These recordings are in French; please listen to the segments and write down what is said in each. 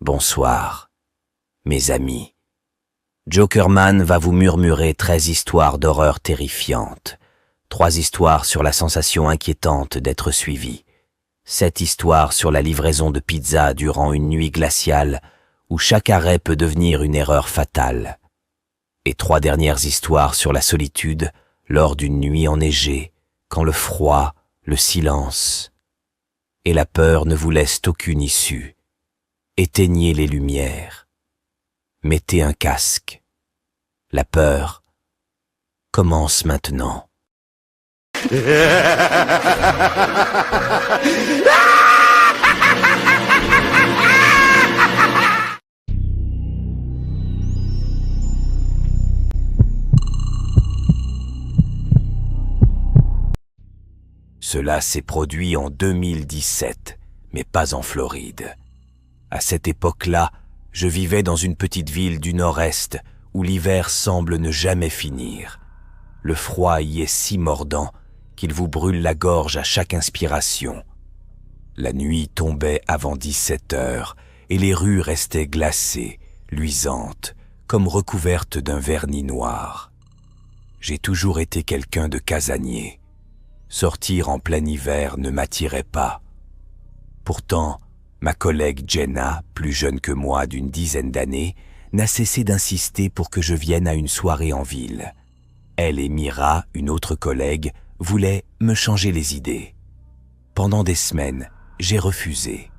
Bonsoir, mes amis. Jokerman va vous murmurer 13 histoires d'horreur terrifiantes, 3 histoires sur la sensation inquiétante d'être suivi, 7 histoires sur la livraison de pizza durant une nuit glaciale où chaque arrêt peut devenir une erreur fatale, et 3 dernières histoires sur la solitude lors d'une nuit enneigée, quand le froid, le silence et la peur ne vous laissent aucune issue. Éteignez les lumières. Mettez un casque. La peur commence maintenant. Cela s'est produit en 2017, mais pas en Floride. À cette époque-là, je vivais dans une petite ville du nord-est où l'hiver semble ne jamais finir. Le froid y est si mordant qu'il vous brûle la gorge à chaque inspiration. La nuit tombait avant 17 heures et les rues restaient glacées, luisantes, comme recouvertes d'un vernis noir. J'ai toujours été quelqu'un de casanier. Sortir en plein hiver ne m'attirait pas. Pourtant, ma collègue Jenna, plus jeune que moi d'une dizaine d'années, n'a cessé d'insister pour que je vienne à une soirée en ville. Elle et Mira, une autre collègue, voulaient me changer les idées. Pendant des semaines, j'ai refusé.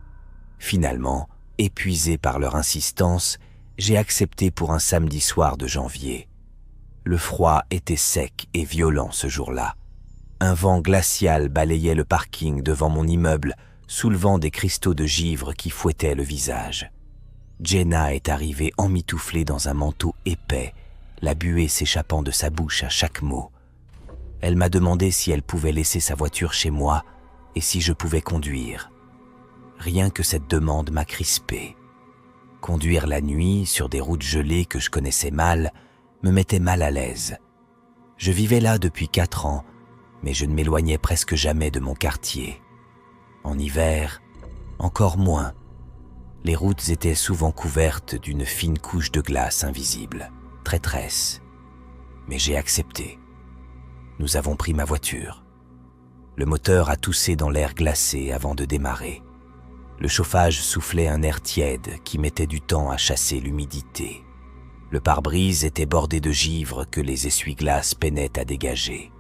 Finalement, épuisé par leur insistance, j'ai accepté pour un samedi soir de janvier. Le froid était sec et violent ce jour-là. Un vent glacial balayait le parking devant mon immeuble, soulevant des cristaux de givre qui fouettaient le visage. Jenna est arrivée emmitouflée dans un manteau épais, la buée s'échappant de sa bouche à chaque mot. Elle m'a demandé si elle pouvait laisser sa voiture chez moi et si je pouvais conduire. Rien que cette demande m'a crispé. Conduire la nuit sur des routes gelées que je connaissais mal me mettait mal à l'aise. Je vivais là depuis 4 ans, mais je ne m'éloignais presque jamais de mon quartier. En hiver, encore moins. Les routes étaient souvent couvertes d'une fine couche de glace invisible, traîtresse. Mais j'ai accepté. Nous avons pris ma voiture. Le moteur a toussé dans l'air glacé avant de démarrer. Le chauffage soufflait un air tiède qui mettait du temps à chasser l'humidité. Le pare-brise était bordé de givre que les essuie-glaces peinaient à dégager.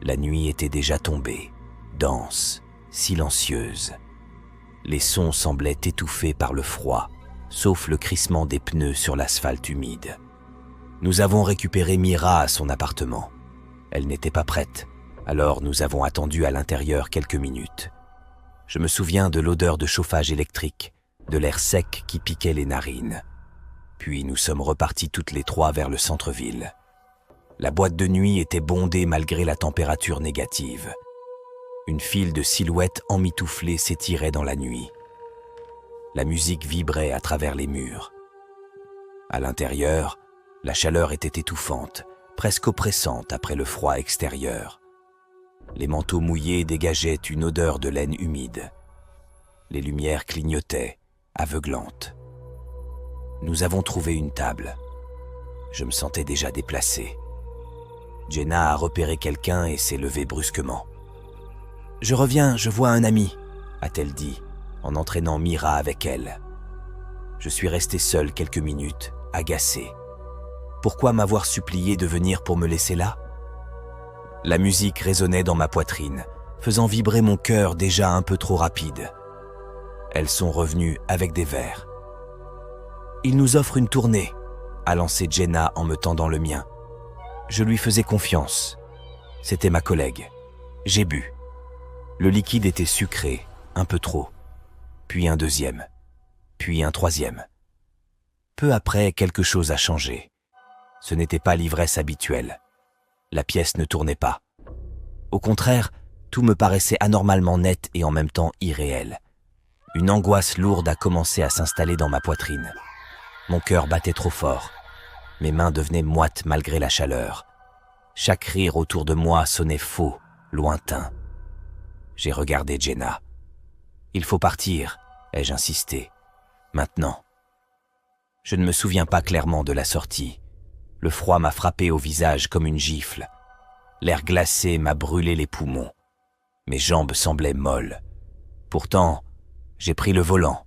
La nuit était déjà tombée, dense, silencieuse. Les sons semblaient étouffés par le froid, sauf le crissement des pneus sur l'asphalte humide. Nous avons récupéré Mira à son appartement. Elle n'était pas prête, alors nous avons attendu à l'intérieur quelques minutes. Je me souviens de l'odeur de chauffage électrique, de l'air sec qui piquait les narines. Puis nous sommes repartis toutes les 3 vers le centre-ville. La boîte de nuit était bondée malgré la température négative. Une file de silhouettes emmitouflées s'étirait dans la nuit. La musique vibrait à travers les murs. À l'intérieur, la chaleur était étouffante, presque oppressante après le froid extérieur. Les manteaux mouillés dégageaient une odeur de laine humide. Les lumières clignotaient, aveuglantes. Nous avons trouvé une table. Je me sentais déjà déplacé. Jenna a repéré quelqu'un et s'est levée brusquement. « Je reviens, je vois un ami », a-t-elle dit, en entraînant Mira avec elle. Je suis resté seul quelques minutes, agacé. Pourquoi m'avoir supplié de venir pour me laisser là ? La musique résonnait dans ma poitrine, faisant vibrer mon cœur déjà un peu trop rapide. Elles sont revenues avec des verres. « Il nous offre une tournée », a lancé Jenna en me tendant le mien. Je lui faisais confiance. C'était ma collègue. J'ai bu. Le liquide était sucré, un peu trop. Puis un deuxième. Puis un troisième. Peu après, quelque chose a changé. Ce n'était pas l'ivresse habituelle. La pièce ne tournait pas. Au contraire, tout me paraissait anormalement net et en même temps irréel. Une angoisse lourde a commencé à s'installer dans ma poitrine. Mon cœur battait trop fort. Mes mains devenaient moites malgré la chaleur. Chaque rire autour de moi sonnait faux, lointain. J'ai regardé Jenna. « Il faut partir », ai-je insisté. Maintenant. Je ne me souviens pas clairement de la sortie. Le froid m'a frappé au visage comme une gifle. L'air glacé m'a brûlé les poumons. Mes jambes semblaient molles. Pourtant, j'ai pris le volant.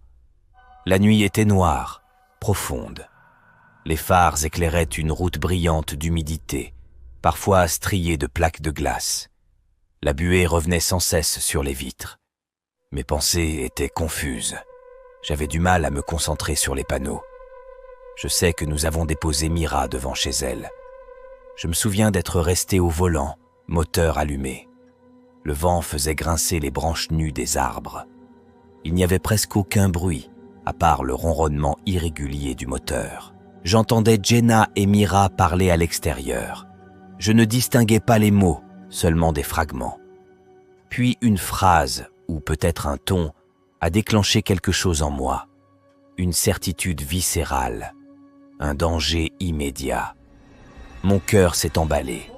La nuit était noire, profonde. Les phares éclairaient une route brillante d'humidité, parfois striée de plaques de glace. La buée revenait sans cesse sur les vitres. Mes pensées étaient confuses. J'avais du mal à me concentrer sur les panneaux. Je sais que nous avons déposé Mira devant chez elle. Je me souviens d'être resté au volant, moteur allumé. Le vent faisait grincer les branches nues des arbres. Il n'y avait presque aucun bruit, à part le ronronnement irrégulier du moteur. J'entendais Jenna et Mira parler à l'extérieur. Je ne distinguais pas les mots, seulement des fragments. Puis une phrase, ou peut-être un ton, a déclenché quelque chose en moi. Une certitude viscérale, un danger immédiat. Mon cœur s'est emballé.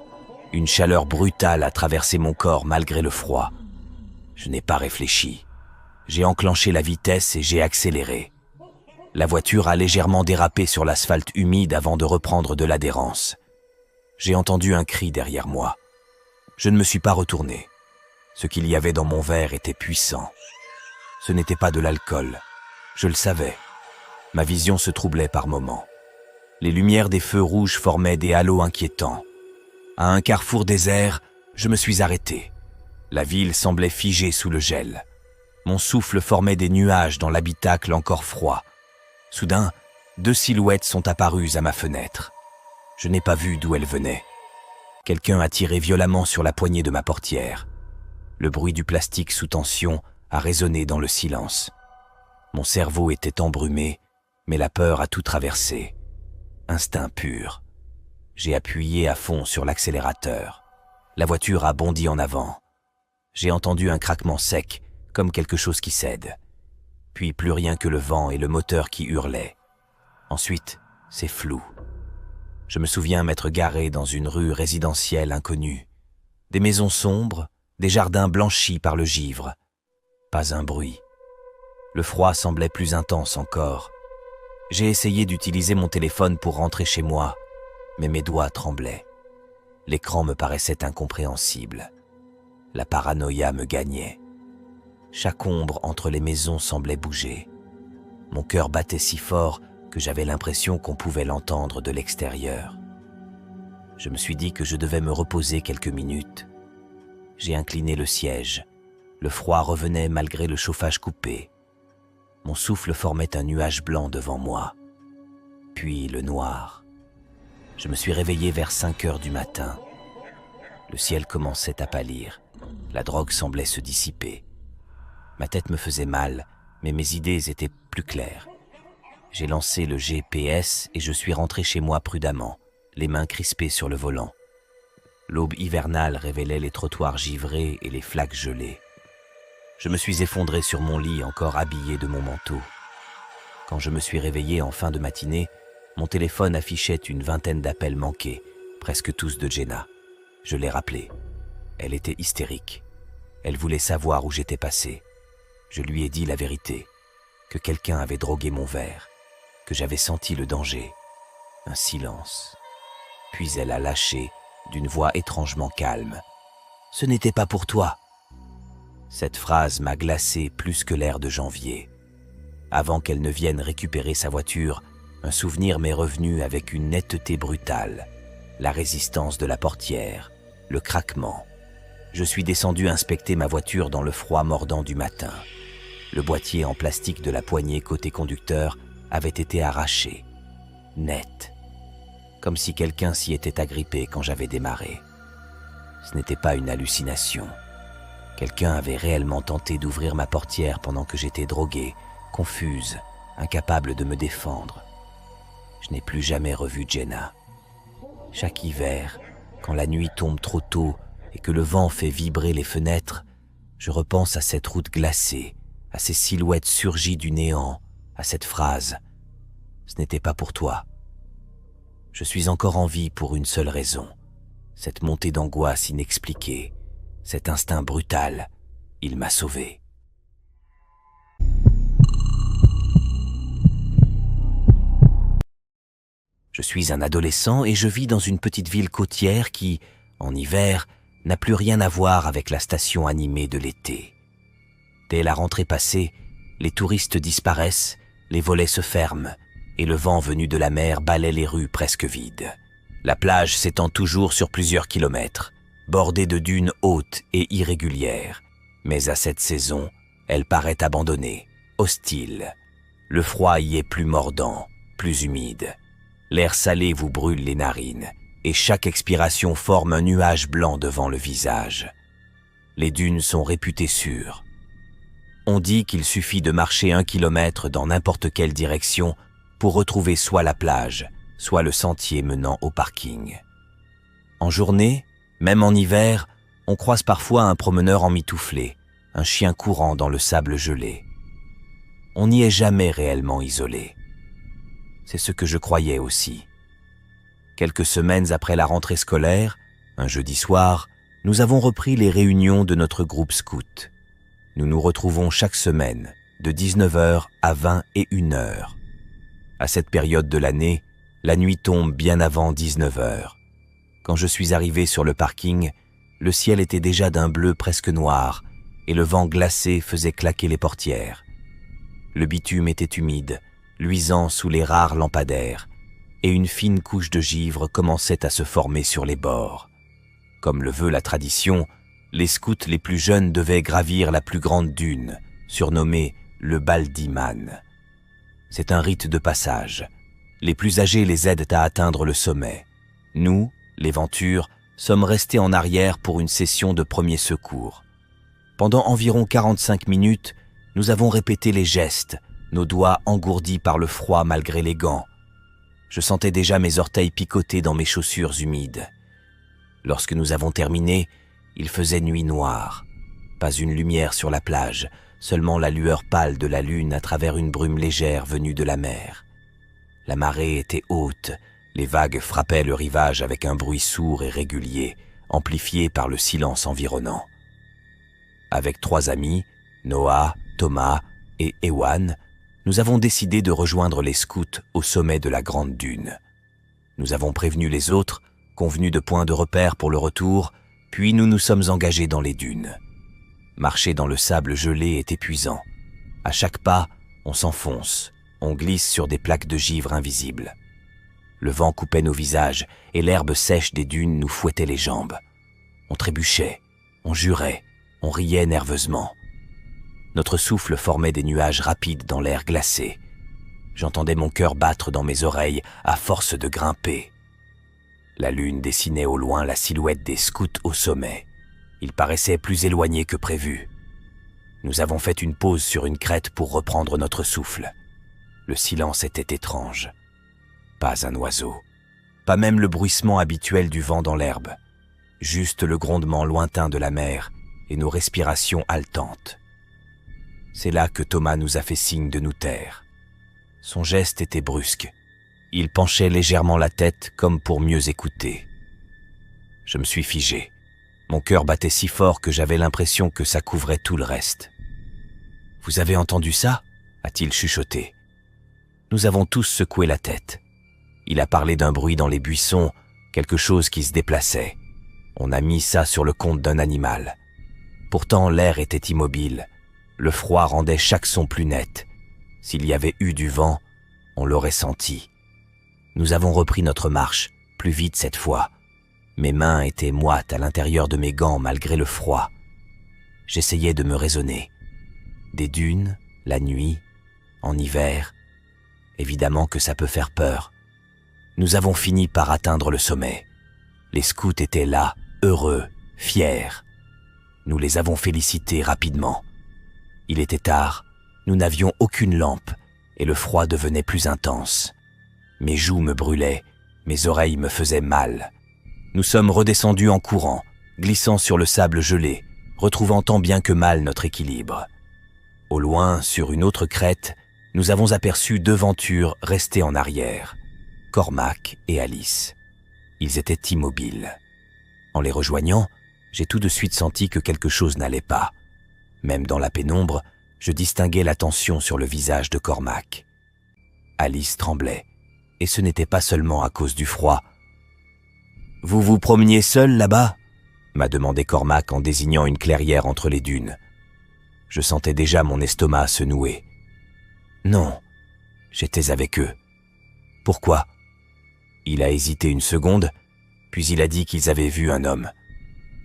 Une chaleur brutale a traversé mon corps malgré le froid. Je n'ai pas réfléchi. J'ai enclenché la vitesse et j'ai accéléré. La voiture a légèrement dérapé sur l'asphalte humide avant de reprendre de l'adhérence. J'ai entendu un cri derrière moi. Je ne me suis pas retourné. Ce qu'il y avait dans mon verre était puissant. Ce n'était pas de l'alcool. Je le savais. Ma vision se troublait par moments. Les lumières des feux rouges formaient des halos inquiétants. À un carrefour désert, je me suis arrêté. La ville semblait figée sous le gel. Mon souffle formait des nuages dans l'habitacle encore froid. Soudain, 2 silhouettes sont apparues à ma fenêtre. Je n'ai pas vu d'où elles venaient. Quelqu'un a tiré violemment sur la poignée de ma portière. Le bruit du plastique sous tension a résonné dans le silence. Mon cerveau était embrumé, mais la peur a tout traversé. Instinct pur. J'ai appuyé à fond sur l'accélérateur. La voiture a bondi en avant. J'ai entendu un craquement sec, comme quelque chose qui cède. Puis plus rien que le vent et le moteur qui hurlaient. Ensuite, c'est flou. Je me souviens m'être garé dans une rue résidentielle inconnue. Des maisons sombres, des jardins blanchis par le givre. Pas un bruit. Le froid semblait plus intense encore. J'ai essayé d'utiliser mon téléphone pour rentrer chez moi, mais mes doigts tremblaient. L'écran me paraissait incompréhensible. La paranoïa me gagnait. Chaque ombre entre les maisons semblait bouger. Mon cœur battait si fort que j'avais l'impression qu'on pouvait l'entendre de l'extérieur. Je me suis dit que je devais me reposer quelques minutes. J'ai incliné le siège. Le froid revenait malgré le chauffage coupé. Mon souffle formait un nuage blanc devant moi. Puis le noir. Je me suis réveillé vers 5 heures du matin. Le ciel commençait à pâlir. La drogue semblait se dissiper. Ma tête me faisait mal, mais mes idées étaient plus claires. J'ai lancé le GPS et je suis rentré chez moi prudemment, les mains crispées sur le volant. L'aube hivernale révélait les trottoirs givrés et les flaques gelées. Je me suis effondré sur mon lit, encore habillé de mon manteau. Quand je me suis réveillé en fin de matinée, mon téléphone affichait une 20aine d'appels manqués, presque tous de Jenna. Je l'ai rappelée. Elle était hystérique. Elle voulait savoir où j'étais passé. Je lui ai dit la vérité, que quelqu'un avait drogué mon verre, que j'avais senti le danger. Un silence. Puis elle a lâché, d'une voix étrangement calme. « Ce n'était pas pour toi !» Cette phrase m'a glacé plus que l'air de janvier. Avant qu'elle ne vienne récupérer sa voiture, un souvenir m'est revenu avec une netteté brutale. La résistance de la portière, le craquement. Je suis descendu inspecter ma voiture dans le froid mordant du matin. Le boîtier en plastique de la poignée côté conducteur avait été arraché, net, comme si quelqu'un s'y était agrippé quand j'avais démarré. Ce n'était pas une hallucination. Quelqu'un avait réellement tenté d'ouvrir ma portière pendant que j'étais drogué, confuse, incapable de me défendre. Je n'ai plus jamais revu Jenna. Chaque hiver, quand la nuit tombe trop tôt et que le vent fait vibrer les fenêtres, je repense à cette route glacée, à ces silhouettes surgies du néant, à cette phrase « Ce n'était pas pour toi ». Je suis encore en vie pour une seule raison, cette montée d'angoisse inexpliquée, cet instinct brutal, il m'a sauvé. suis un adolescent et je vis dans une petite ville côtière qui, en hiver, n'a plus rien à voir avec la station animée de l'été. Dès la rentrée passée, les touristes disparaissent, les volets se ferment et le vent venu de la mer balaie les rues presque vides. La plage s'étend toujours sur plusieurs kilomètres, bordée de dunes hautes et irrégulières, mais à cette saison, elle paraît abandonnée, hostile. Le froid y est plus mordant, plus humide. L'air salé vous brûle les narines et chaque expiration forme un nuage blanc devant le visage. Les dunes sont réputées sûres. On dit qu'il suffit de marcher 1 kilomètre dans n'importe quelle direction pour retrouver soit la plage, soit le sentier menant au parking. En journée, même en hiver, on croise parfois un promeneur emmitouflé, un chien courant dans le sable gelé. On n'y est jamais réellement isolé. C'est ce que je croyais aussi. Quelques semaines après la rentrée scolaire, un jeudi soir, nous avons repris les réunions de notre groupe scout. Nous nous retrouvons chaque semaine, de 19h à 21h. À cette période de l'année, la nuit tombe bien avant 19h. Quand je suis arrivé sur le parking, le ciel était déjà d'un bleu presque noir et le vent glacé faisait claquer les portières. Le bitume était humide, luisant sous les rares lampadaires, et une fine couche de givre commençait à se former sur les bords. Comme le veut la tradition, les scouts les plus jeunes devaient gravir la plus grande dune, surnommée le Baldiman. C'est un rite de passage. Les plus âgés les aident à atteindre le sommet. Nous, les Ventures, sommes restés en arrière pour une session de premiers secours. Pendant environ 45 minutes, nous avons répété les gestes, nos doigts engourdis par le froid malgré les gants. Je sentais déjà mes orteils picoter dans mes chaussures humides. Lorsque nous avons terminé, il faisait nuit noire. Pas une lumière sur la plage, seulement la lueur pâle de la lune à travers une brume légère venue de la mer. La marée était haute, les vagues frappaient le rivage avec un bruit sourd et régulier, amplifié par le silence environnant. Avec 3 amis, Noah, Thomas et Ewan, nous avons décidé de rejoindre les scouts au sommet de la grande dune. Nous avons prévenu les autres, convenu de points de repère pour le retour, puis nous nous sommes engagés dans les dunes. Marcher dans le sable gelé est épuisant. À chaque pas, on s'enfonce, on glisse sur des plaques de givre invisibles. Le vent coupait nos visages et l'herbe sèche des dunes nous fouettait les jambes. On trébuchait, on jurait, on riait nerveusement. Notre souffle formait des nuages rapides dans l'air glacé. J'entendais mon cœur battre dans mes oreilles à force de grimper. La lune dessinait au loin la silhouette des scouts au sommet. Ils paraissaient plus éloignés que prévu. Nous avons fait une pause sur une crête pour reprendre notre souffle. Le silence était étrange. Pas un oiseau, pas même le bruissement habituel du vent dans l'herbe, juste le grondement lointain de la mer et nos respirations haletantes. C'est là que Thomas nous a fait signe de nous taire. Son geste était brusque. Il penchait légèrement la tête comme pour mieux écouter. Je me suis figé. Mon cœur battait si fort que j'avais l'impression que ça couvrait tout le reste. « Vous avez entendu ça ?» a-t-il chuchoté. Nous avons tous secoué la tête. Il a parlé d'un bruit dans les buissons, quelque chose qui se déplaçait. On a mis ça sur le compte d'un animal. Pourtant, l'air était immobile. Le froid rendait chaque son plus net. S'il y avait eu du vent, on l'aurait senti. Nous avons repris notre marche, plus vite cette fois. Mes mains étaient moites à l'intérieur de mes gants malgré le froid. J'essayais de me raisonner. Des dunes, la nuit, en hiver, évidemment que ça peut faire peur. Nous avons fini par atteindre le sommet. Les scouts étaient là, heureux, fiers. Nous les avons félicités rapidement. Il était tard, nous n'avions aucune lampe et le froid devenait plus intense. Mes joues me brûlaient, mes oreilles me faisaient mal. Nous sommes redescendus en courant, glissant sur le sable gelé, retrouvant tant bien que mal notre équilibre. Au loin, sur une autre crête, nous avons aperçu 2 Ventures restées en arrière, Cormac et Alice. Ils étaient immobiles. En les rejoignant, j'ai tout de suite senti que quelque chose n'allait pas. Même dans la pénombre, je distinguais la tension sur le visage de Cormac. Alice tremblait. Et ce n'était pas seulement à cause du froid. « Vous vous promeniez seul là-bas » m'a demandé Cormac en désignant une clairière entre les dunes. Je sentais déjà mon estomac se nouer. Non, j'étais avec eux. Pourquoi? Il a hésité une seconde, puis il a dit qu'ils avaient vu un homme.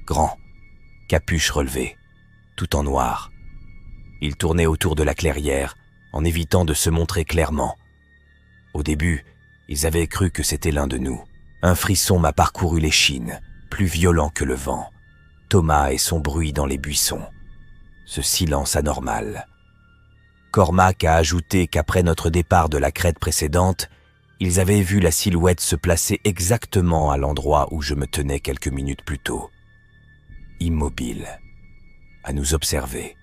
Grand, capuche relevée, tout en noir. Il tournait autour de la clairière, en évitant de se montrer clairement. Au début, ils avaient cru que c'était l'un de nous. Un frisson m'a parcouru l'échine, plus violent que le vent. Thomas et son bruit dans les buissons. Ce silence anormal. Cormac a ajouté qu'après notre départ de la crête précédente, ils avaient vu la silhouette se placer exactement à l'endroit où je me tenais quelques minutes plus tôt. Immobile, à nous observer.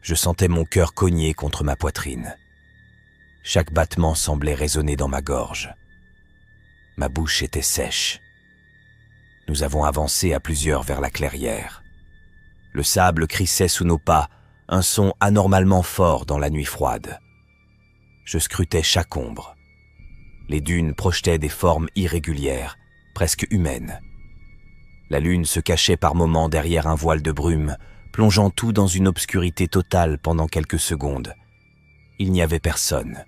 Je sentais mon cœur cogner contre ma poitrine. Chaque battement semblait résonner dans ma gorge. Ma bouche était sèche. Nous avons avancé à plusieurs vers la clairière. Le sable crissait sous nos pas, un son anormalement fort dans la nuit froide. Je scrutais chaque ombre. Les dunes projetaient des formes irrégulières, presque humaines. La lune se cachait par moments derrière un voile de brume, plongeant tout dans une obscurité totale pendant quelques secondes. Il n'y avait personne.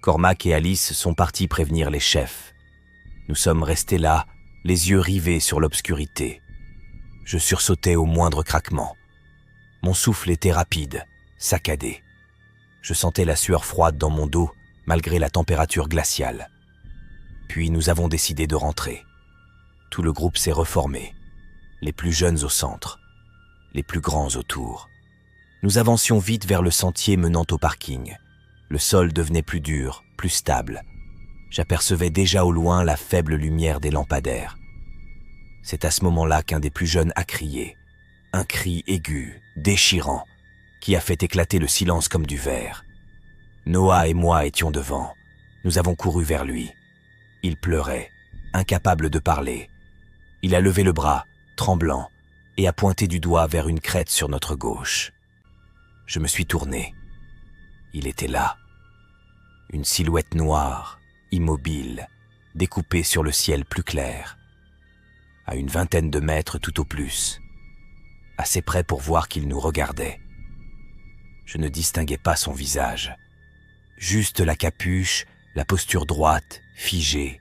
Cormac et Alice sont partis prévenir les chefs. Nous sommes restés là, les yeux rivés sur l'obscurité. Je sursautais au moindre craquement. Mon souffle était rapide, saccadé. Je sentais la sueur froide dans mon dos, malgré la température glaciale. Puis nous avons décidé de rentrer. Tout le groupe s'est reformé, les plus jeunes au centre, les plus grands autour. Nous avancions vite vers le sentier menant au parking. Le sol devenait plus dur, plus stable. J'apercevais déjà au loin la faible lumière des lampadaires. C'est à ce moment-là qu'un des plus jeunes a crié. Un cri aigu, déchirant, qui a fait éclater le silence comme du verre. Noah et moi étions devant. Nous avons couru vers lui. Il pleurait, incapable de parler. Il a levé le bras, tremblant, et a pointé du doigt vers une crête sur notre gauche. Je me suis tourné. Il était là. Une silhouette noire, immobile, découpée sur le ciel plus clair. À une vingtaine de mètres tout au plus. Assez près pour voir qu'il nous regardait. Je ne distinguais pas son visage. Juste la capuche, la posture droite, figée.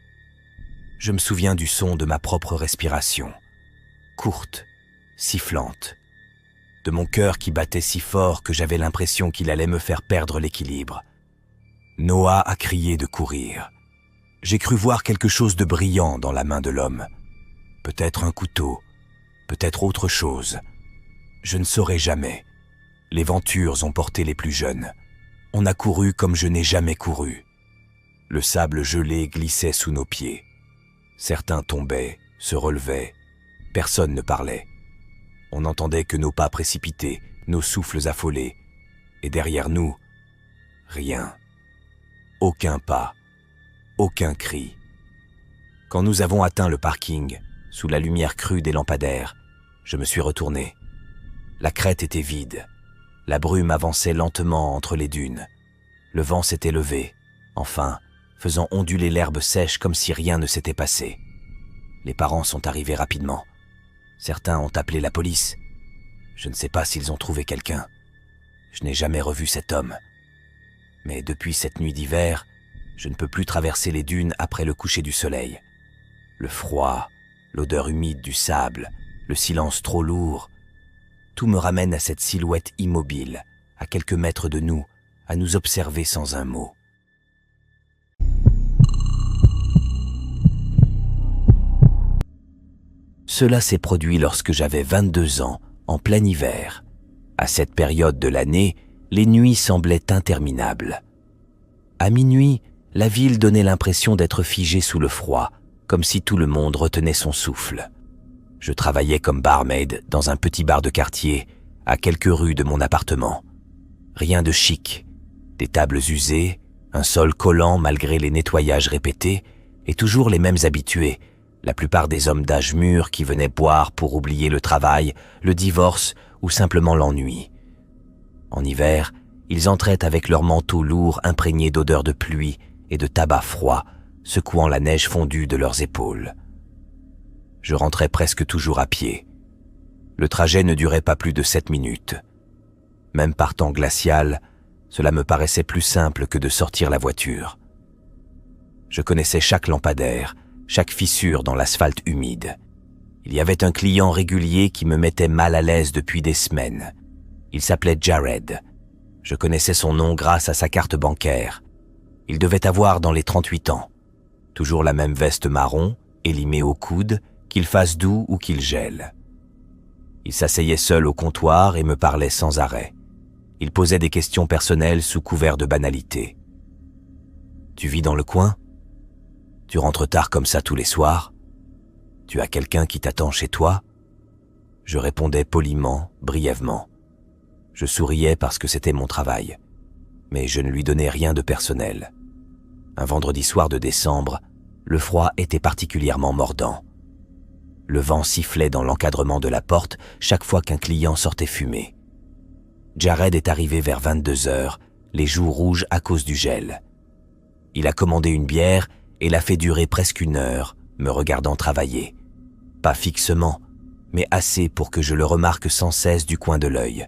Je me souviens du son de ma propre respiration. Courte, sifflante. De mon cœur qui battait si fort que j'avais l'impression qu'il allait me faire perdre l'équilibre. Noah a crié de courir. J'ai cru voir quelque chose de brillant dans la main de l'homme. Peut-être un couteau, peut-être autre chose. Je ne saurais jamais. Les ventures ont porté les plus jeunes. On a couru comme je n'ai jamais couru. Le sable gelé glissait sous nos pieds. Certains tombaient, se relevaient. Personne ne parlait. On n'entendait que nos pas précipités, nos souffles affolés. Et derrière nous, rien. Aucun pas, aucun cri. Quand nous avons atteint le parking, sous la lumière crue des lampadaires, je me suis retourné. La crête était vide. La brume avançait lentement entre les dunes. Le vent s'était levé, enfin, faisant onduler l'herbe sèche comme si rien ne s'était passé. Les parents sont arrivés rapidement. Certains ont appelé la police. Je ne sais pas s'ils ont trouvé quelqu'un. Je n'ai jamais revu cet homme. Mais depuis cette nuit d'hiver, je ne peux plus traverser les dunes après le coucher du soleil. Le froid, l'odeur humide du sable, le silence trop lourd, tout me ramène à cette silhouette immobile, à quelques mètres de nous, à nous observer sans un mot. Cela s'est produit lorsque j'avais 22 ans, en plein hiver. À cette période de l'année, les nuits semblaient interminables. À minuit, la ville donnait l'impression d'être figée sous le froid, comme si tout le monde retenait son souffle. Je travaillais comme barmaid dans un petit bar de quartier, à quelques rues de mon appartement. Rien de chic, des tables usées, un sol collant malgré les nettoyages répétés, et toujours les mêmes habitués, la plupart des hommes d'âge mûr qui venaient boire pour oublier le travail, le divorce ou simplement l'ennui. En hiver, ils entraient avec leurs manteaux lourds imprégnés d'odeur de pluie et de tabac froid, secouant la neige fondue de leurs épaules. Je rentrais presque toujours à pied. Le trajet ne durait pas plus de 7 minutes. Même par temps glacial, cela me paraissait plus simple que de sortir la voiture. Je connaissais chaque lampadaire, chaque fissure dans l'asphalte humide. Il y avait un client régulier qui me mettait mal à l'aise depuis des semaines. Il s'appelait Jared. Je connaissais son nom grâce à sa carte bancaire. Il devait avoir dans les 38 ans. Toujours la même veste marron, élimée au coude, qu'il fasse doux ou qu'il gèle. Il s'asseyait seul au comptoir et me parlait sans arrêt. Il posait des questions personnelles sous couvert de banalité. « Tu vis dans le coin ? Tu rentres tard comme ça tous les soirs ? Tu as quelqu'un qui t'attend chez toi ?» Je répondais poliment, brièvement. Je souriais parce que c'était mon travail, mais je ne lui donnais rien de personnel. Un vendredi soir de décembre, le froid était particulièrement mordant. Le vent sifflait dans l'encadrement de la porte chaque fois qu'un client sortait fumer. Jared est arrivé vers 22h, les joues rouges à cause du gel. Il a commandé une bière et l'a fait durer presque 1 heure, me regardant travailler. Pas fixement, mais assez pour que je le remarque sans cesse du coin de l'œil.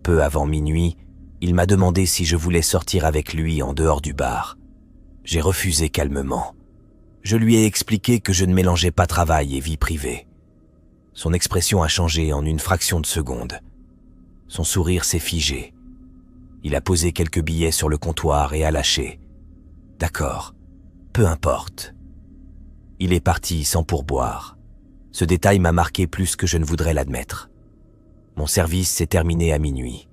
Peu avant minuit, il m'a demandé si je voulais sortir avec lui en dehors du bar. J'ai refusé calmement. Je lui ai expliqué que je ne mélangeais pas travail et vie privée. Son expression a changé en une fraction de seconde. Son sourire s'est figé. Il a posé quelques billets sur le comptoir et a lâché. « D'accord, peu importe. » Il est parti sans pourboire. Ce détail m'a marqué plus que je ne voudrais l'admettre. Mon service s'est terminé à minuit.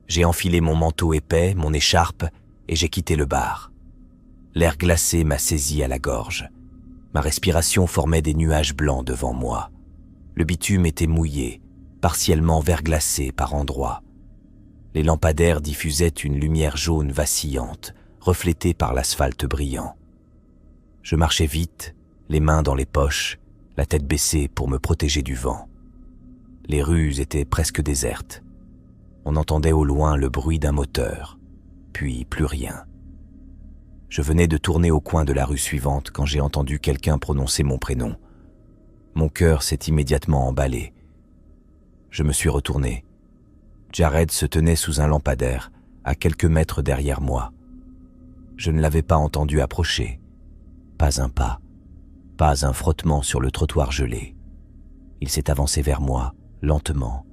J'ai enfilé mon manteau épais, mon écharpe, et j'ai quitté le bar. L'air glacé m'a saisi à la gorge. Ma respiration formait des nuages blancs devant moi. Le bitume était mouillé, partiellement verglacé par endroits. Les lampadaires diffusaient une lumière jaune vacillante, reflétée par l'asphalte brillant. Je marchais vite, les mains dans les poches, la tête baissée pour me protéger du vent. Les rues étaient presque désertes. On entendait au loin le bruit d'un moteur, puis plus rien. Je venais de tourner au coin de la rue suivante quand j'ai entendu quelqu'un prononcer mon prénom. Mon cœur s'est immédiatement emballé. Je me suis retourné. Jared se tenait sous un lampadaire, à quelques mètres derrière moi. Je ne l'avais pas entendu approcher. Pas un pas, pas un frottement sur le trottoir gelé. Il s'est avancé vers moi, lentement.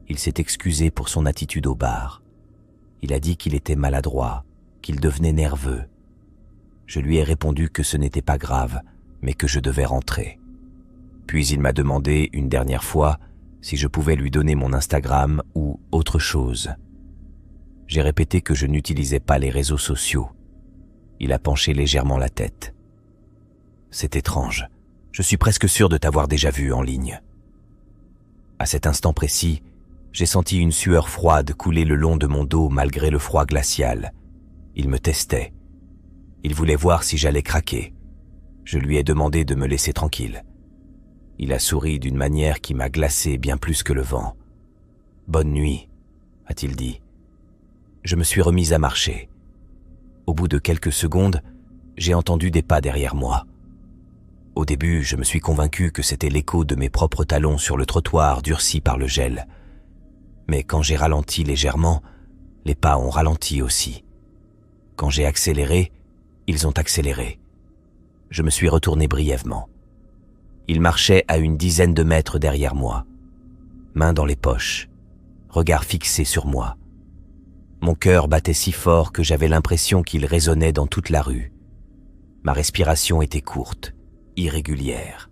Il s'est excusé pour son attitude au bar. Il a dit qu'il était maladroit, qu'il devenait nerveux. Je lui ai répondu que ce n'était pas grave, mais que je devais rentrer. Puis il m'a demandé une dernière fois si je pouvais lui donner mon Instagram ou autre chose. J'ai répété que je n'utilisais pas les réseaux sociaux. Il a penché légèrement la tête. « C'est étrange. Je suis presque sûr de t'avoir déjà vu en ligne. » À cet instant précis, j'ai senti une sueur froide couler le long de mon dos malgré le froid glacial. Il me testait. Il voulait voir si j'allais craquer. Je lui ai demandé de me laisser tranquille. Il a souri d'une manière qui m'a glacé bien plus que le vent. « Bonne nuit », a-t-il dit. Je me suis remise à marcher. Au bout de quelques secondes, j'ai entendu des pas derrière moi. Au début, je me suis convaincu que c'était l'écho de mes propres talons sur le trottoir durci par le gel. Mais quand j'ai ralenti légèrement, les pas ont ralenti aussi. Quand j'ai accéléré, ils ont accéléré. Je me suis retourné brièvement. Il marchait à une dizaine de mètres derrière moi, mains dans les poches, regard fixé sur moi. Mon cœur battait si fort que j'avais l'impression qu'il résonnait dans toute la rue. Ma respiration était courte, irrégulière.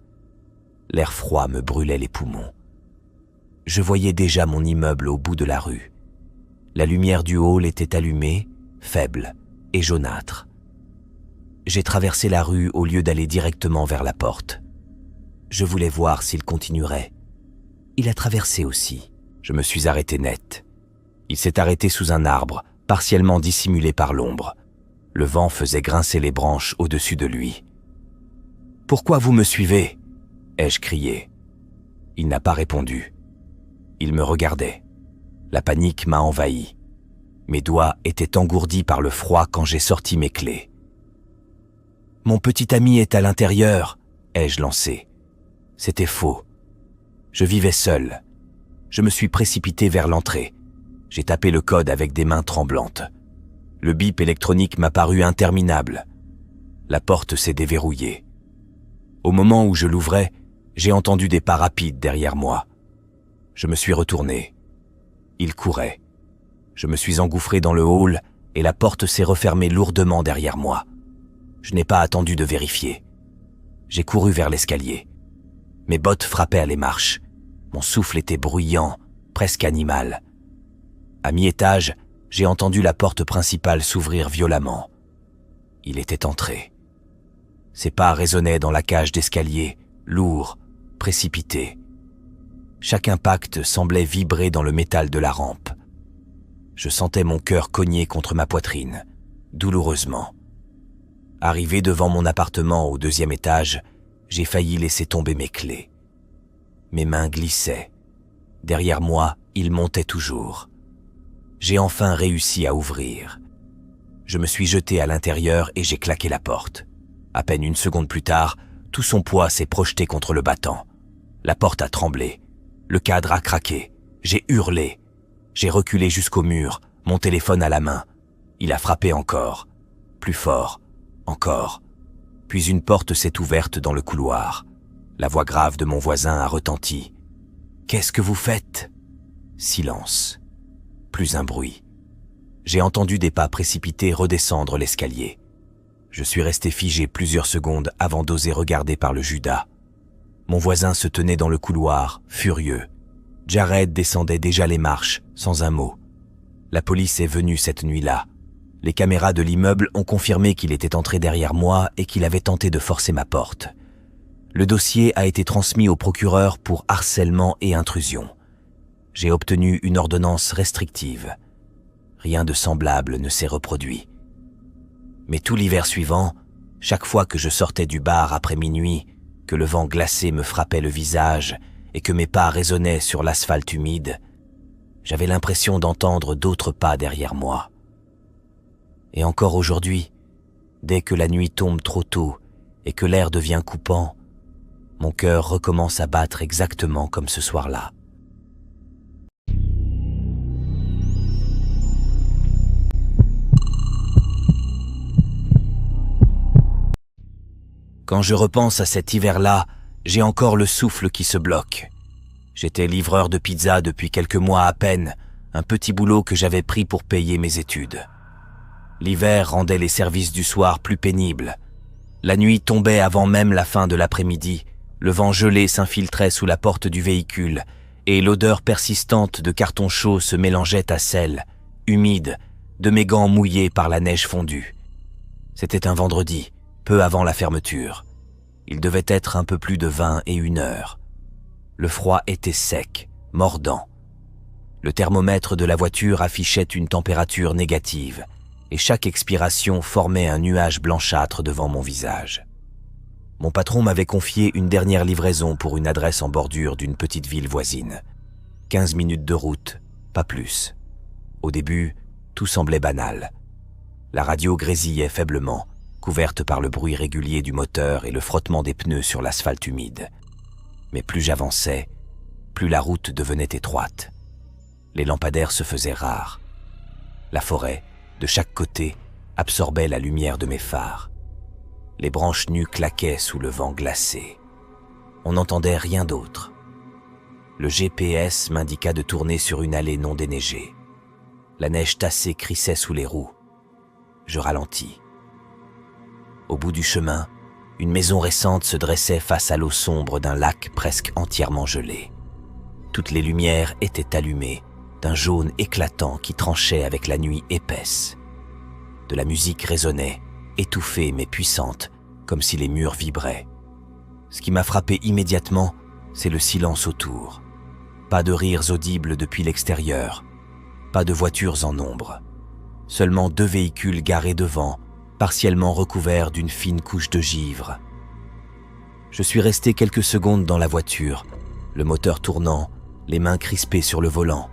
L'air froid me brûlait les poumons. Je voyais déjà mon immeuble au bout de la rue. La lumière du hall était allumée, faible et jaunâtre. J'ai traversé la rue au lieu d'aller directement vers la porte. Je voulais voir s'il continuerait. Il a traversé aussi. Je me suis arrêté net. Il s'est arrêté sous un arbre, partiellement dissimulé par l'ombre. Le vent faisait grincer les branches au-dessus de lui. « Pourquoi vous me suivez ?» ai-je crié. Il n'a pas répondu. Il me regardait. La panique m'a envahi. Mes doigts étaient engourdis par le froid quand j'ai sorti mes clés. Mon petit ami est à l'intérieur, ai-je lancé. C'était faux. Je vivais seul. Je me suis précipité vers l'entrée. J'ai tapé le code avec des mains tremblantes. Le bip électronique m'a paru interminable. La porte s'est déverrouillée. Au moment où je l'ouvrais, j'ai entendu des pas rapides derrière moi. Je me suis retourné. Il courait. Je me suis engouffré dans le hall et la porte s'est refermée lourdement derrière moi. Je n'ai pas attendu de vérifier. J'ai couru vers l'escalier. Mes bottes frappaient les marches. Mon souffle était bruyant, presque animal. À mi-étage, j'ai entendu la porte principale s'ouvrir violemment. Il était entré. Ses pas résonnaient dans la cage d'escalier, lourds, précipités. Chaque impact semblait vibrer dans le métal de la rampe. Je sentais mon cœur cogner contre ma poitrine, douloureusement. Arrivé devant mon appartement au 2e étage, j'ai failli laisser tomber mes clés. Mes mains glissaient. Derrière moi, il montait toujours. J'ai enfin réussi à ouvrir. Je me suis jeté à l'intérieur et j'ai claqué la porte. À peine une seconde plus tard, tout son poids s'est projeté contre le battant. La porte a tremblé. Le cadre a craqué. J'ai hurlé. J'ai reculé jusqu'au mur, mon téléphone à la main. Il a frappé encore. Plus fort. Encore. Puis une porte s'est ouverte dans le couloir. La voix grave de mon voisin a retenti. « Qu'est-ce que vous faites ?» Silence. Plus un bruit. J'ai entendu des pas précipités redescendre l'escalier. Je suis resté figé plusieurs secondes avant d'oser regarder par le Judas. Mon voisin se tenait dans le couloir, furieux. Jared descendait déjà les marches, sans un mot. La police est venue cette nuit-là. Les caméras de l'immeuble ont confirmé qu'il était entré derrière moi et qu'il avait tenté de forcer ma porte. Le dossier a été transmis au procureur pour harcèlement et intrusion. J'ai obtenu une ordonnance restrictive. Rien de semblable ne s'est reproduit. Mais tout l'hiver suivant, chaque fois que je sortais du bar après minuit, que le vent glacé me frappait le visage et que mes pas résonnaient sur l'asphalte humide, j'avais l'impression d'entendre d'autres pas derrière moi. Et encore aujourd'hui, dès que la nuit tombe trop tôt et que l'air devient coupant, mon cœur recommence à battre exactement comme ce soir-là. Quand je repense à cet hiver-là, j'ai encore le souffle qui se bloque. J'étais livreur de pizza depuis quelques mois à peine, un petit boulot que j'avais pris pour payer mes études. L'hiver rendait les services du soir plus pénibles. La nuit tombait avant même la fin de l'après-midi, le vent gelé s'infiltrait sous la porte du véhicule et l'odeur persistante de carton chaud se mélangeait à celle, humide, de mes gants mouillés par la neige fondue. C'était un vendredi, peu avant la fermeture. Il devait être un peu plus de 21 heures. Le froid était sec, mordant. Le thermomètre de la voiture affichait une température négative et chaque expiration formait un nuage blanchâtre devant mon visage. Mon patron m'avait confié une dernière livraison pour une adresse en bordure d'une petite ville voisine. 15 minutes de route, pas plus. Au début, tout semblait banal. La radio grésillait faiblement, couverte par le bruit régulier du moteur et le frottement des pneus sur l'asphalte humide. Mais plus j'avançais, plus la route devenait étroite. Les lampadaires se faisaient rares. La forêt, de chaque côté, absorbait la lumière de mes phares. Les branches nues claquaient sous le vent glacé. On n'entendait rien d'autre. Le GPS m'indiqua de tourner sur une allée non déneigée. La neige tassée crissait sous les roues. Je ralentis. Au bout du chemin, une maison récente se dressait face à l'eau sombre d'un lac presque entièrement gelé. Toutes les lumières étaient allumées, d'un jaune éclatant qui tranchait avec la nuit épaisse. De la musique résonnait, étouffée mais puissante, comme si les murs vibraient. Ce qui m'a frappé immédiatement, c'est le silence autour. Pas de rires audibles depuis l'extérieur, pas de voitures en nombre. Seulement 2 véhicules garés devant, partiellement recouverts d'une fine couche de givre. Je suis resté quelques secondes dans la voiture, le moteur tournant, les mains crispées sur le volant.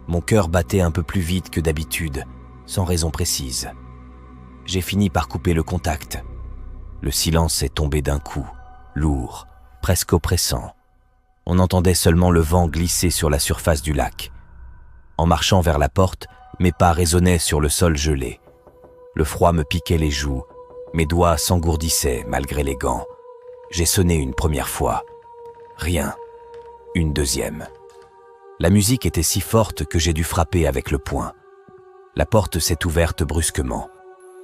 Mon cœur battait un peu plus vite que d'habitude, sans raison précise. J'ai fini par couper le contact. Le silence est tombé d'un coup, lourd, presque oppressant. On entendait seulement le vent glisser sur la surface du lac. En marchant vers la porte, mes pas résonnaient sur le sol gelé. Le froid me piquait les joues, mes doigts s'engourdissaient malgré les gants. J'ai sonné une première fois. Rien. Une deuxième. La musique était si forte que j'ai dû frapper avec le poing. La porte s'est ouverte brusquement.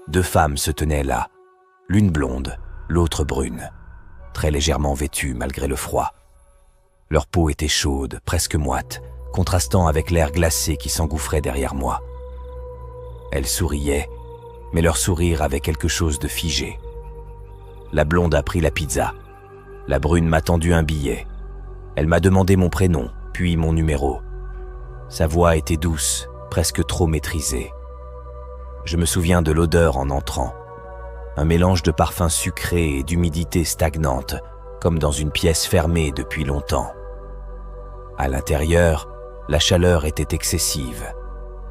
2 femmes se tenaient là, l'une blonde, l'autre brune, très légèrement vêtues malgré le froid. Leur peau était chaude, presque moite, contrastant avec l'air glacé qui s'engouffrait derrière moi. Elles souriaient, mais leur sourire avait quelque chose de figé. La blonde a pris la pizza. La brune m'a tendu un billet. Elle m'a demandé mon prénom, puis mon numéro. Sa voix était douce, presque trop maîtrisée. Je me souviens de l'odeur en entrant. Un mélange de parfums sucrés et d'humidité stagnante, comme dans une pièce fermée depuis longtemps. À l'intérieur, la chaleur était excessive.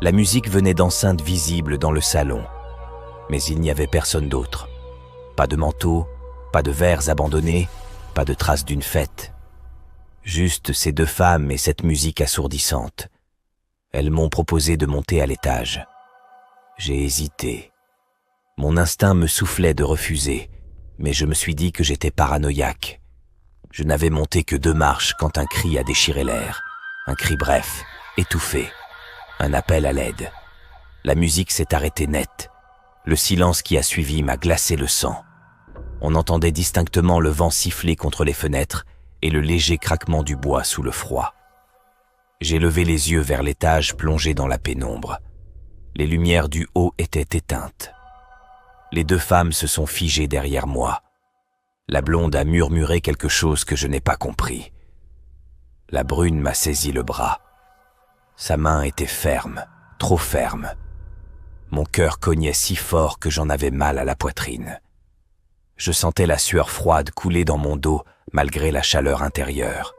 La musique venait d'enceintes visibles dans le salon. Mais il n'y avait personne d'autre. Pas de manteau, pas de verres abandonnés, pas de traces d'une fête. Juste ces 2 femmes et cette musique assourdissante. Elles m'ont proposé de monter à l'étage. J'ai hésité. Mon instinct me soufflait de refuser, mais je me suis dit que j'étais paranoïaque. Je n'avais monté que 2 marches quand un cri a déchiré l'air. Un cri bref, étouffé. Un appel à l'aide. La musique s'est arrêtée net. Le silence qui a suivi m'a glacé le sang. On entendait distinctement le vent siffler contre les fenêtres et le léger craquement du bois sous le froid. J'ai levé les yeux vers l'étage plongé dans la pénombre. Les lumières du haut étaient éteintes. Les 2 femmes se sont figées derrière moi. La blonde a murmuré quelque chose que je n'ai pas compris. La brune m'a saisi le bras. Sa main était ferme, trop ferme. Mon cœur cognait si fort que j'en avais mal à la poitrine. Je sentais la sueur froide couler dans mon dos malgré la chaleur intérieure.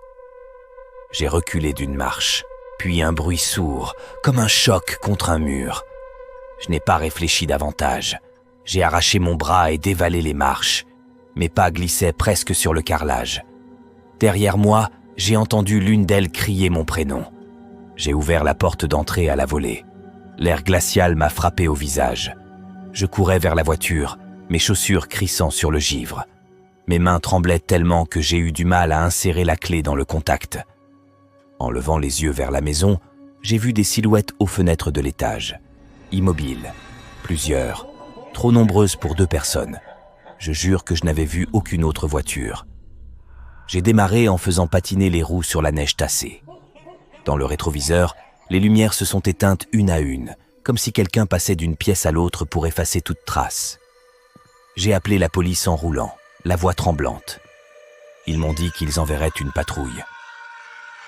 J'ai reculé d'une marche, puis un bruit sourd, comme un choc contre un mur. Je n'ai pas réfléchi davantage. J'ai arraché mon bras et dévalé les marches. Mes pas glissaient presque sur le carrelage. Derrière moi, j'ai entendu l'une d'elles crier mon prénom. J'ai ouvert la porte d'entrée à la volée. L'air glacial m'a frappé au visage. Je courais vers la voiture, mes chaussures crissant sur le givre. Mes mains tremblaient tellement que j'ai eu du mal à insérer la clé dans le contact. En levant les yeux vers la maison, j'ai vu des silhouettes aux fenêtres de l'étage. Immobiles. Plusieurs. Trop nombreuses pour 2 personnes. Je jure que je n'avais vu aucune autre voiture. J'ai démarré en faisant patiner les roues sur la neige tassée. Dans le rétroviseur, les lumières se sont éteintes une à une, comme si quelqu'un passait d'une pièce à l'autre pour effacer toute trace. J'ai appelé la police en roulant, la voix tremblante. Ils m'ont dit qu'ils enverraient une patrouille.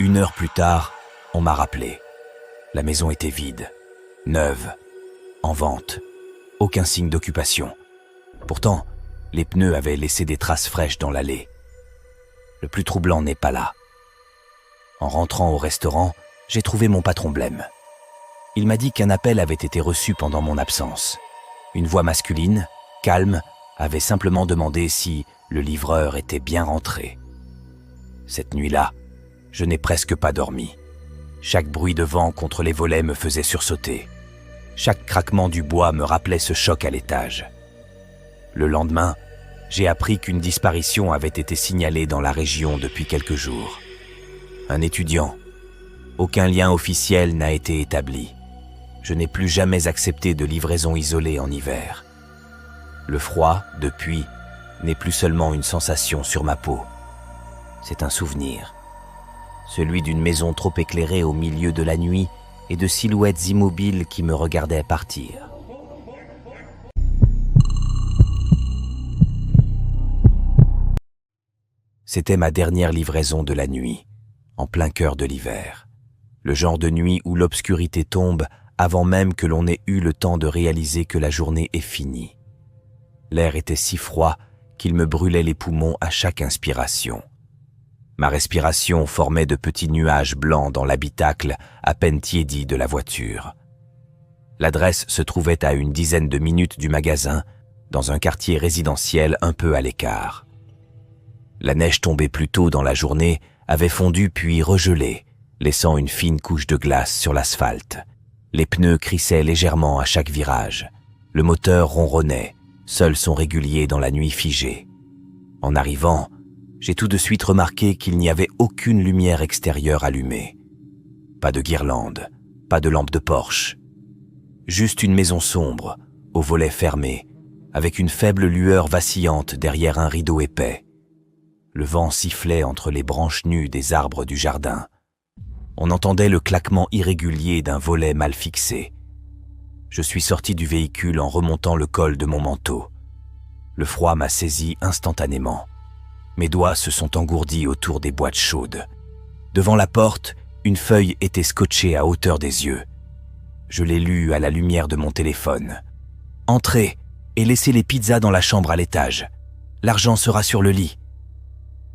1 heure plus tard, on m'a rappelé. La maison était vide, neuve, en vente, aucun signe d'occupation. Pourtant, les pneus avaient laissé des traces fraîches dans l'allée. Le plus troublant n'est pas là. En rentrant au restaurant, j'ai trouvé mon patron blême. Il m'a dit qu'un appel avait été reçu pendant mon absence. Une voix masculine, calme, avait simplement demandé si le livreur était bien rentré. Cette nuit-là, je n'ai presque pas dormi. Chaque bruit de vent contre les volets me faisait sursauter. Chaque craquement du bois me rappelait ce choc à l'étage. Le lendemain, j'ai appris qu'une disparition avait été signalée dans la région depuis quelques jours. Un étudiant. Aucun lien officiel n'a été établi. Je n'ai plus jamais accepté de livraison isolée en hiver. Le froid, depuis, n'est plus seulement une sensation sur ma peau. C'est un souvenir. Celui d'une maison trop éclairée au milieu de la nuit et de silhouettes immobiles qui me regardaient partir. C'était ma dernière livraison de la nuit, en plein cœur de l'hiver. Le genre de nuit où l'obscurité tombe avant même que l'on ait eu le temps de réaliser que la journée est finie. L'air était si froid qu'il me brûlait les poumons à chaque inspiration. Ma respiration formait de petits nuages blancs dans l'habitacle à peine tiédi de la voiture. L'adresse se trouvait à une dizaine de minutes du magasin, dans un quartier résidentiel un peu à l'écart. La neige tombée plus tôt dans la journée avait fondu puis regelé, laissant une fine couche de glace sur l'asphalte. Les pneus crissaient légèrement à chaque virage. Le moteur ronronnait, seul son régulier dans la nuit figée. En arrivant, j'ai tout de suite remarqué qu'il n'y avait aucune lumière extérieure allumée. Pas de guirlande, pas de lampe de Porsche. Juste une maison sombre, aux volets fermés, avec une faible lueur vacillante derrière un rideau épais. Le vent sifflait entre les branches nues des arbres du jardin. On entendait le claquement irrégulier d'un volet mal fixé. Je suis sorti du véhicule en remontant le col de mon manteau. Le froid m'a saisi instantanément. Mes doigts se sont engourdis autour des boîtes chaudes. Devant la porte, une feuille était scotchée à hauteur des yeux. Je l'ai lue à la lumière de mon téléphone. « Entrez et laissez les pizzas dans la chambre à l'étage. L'argent sera sur le lit. »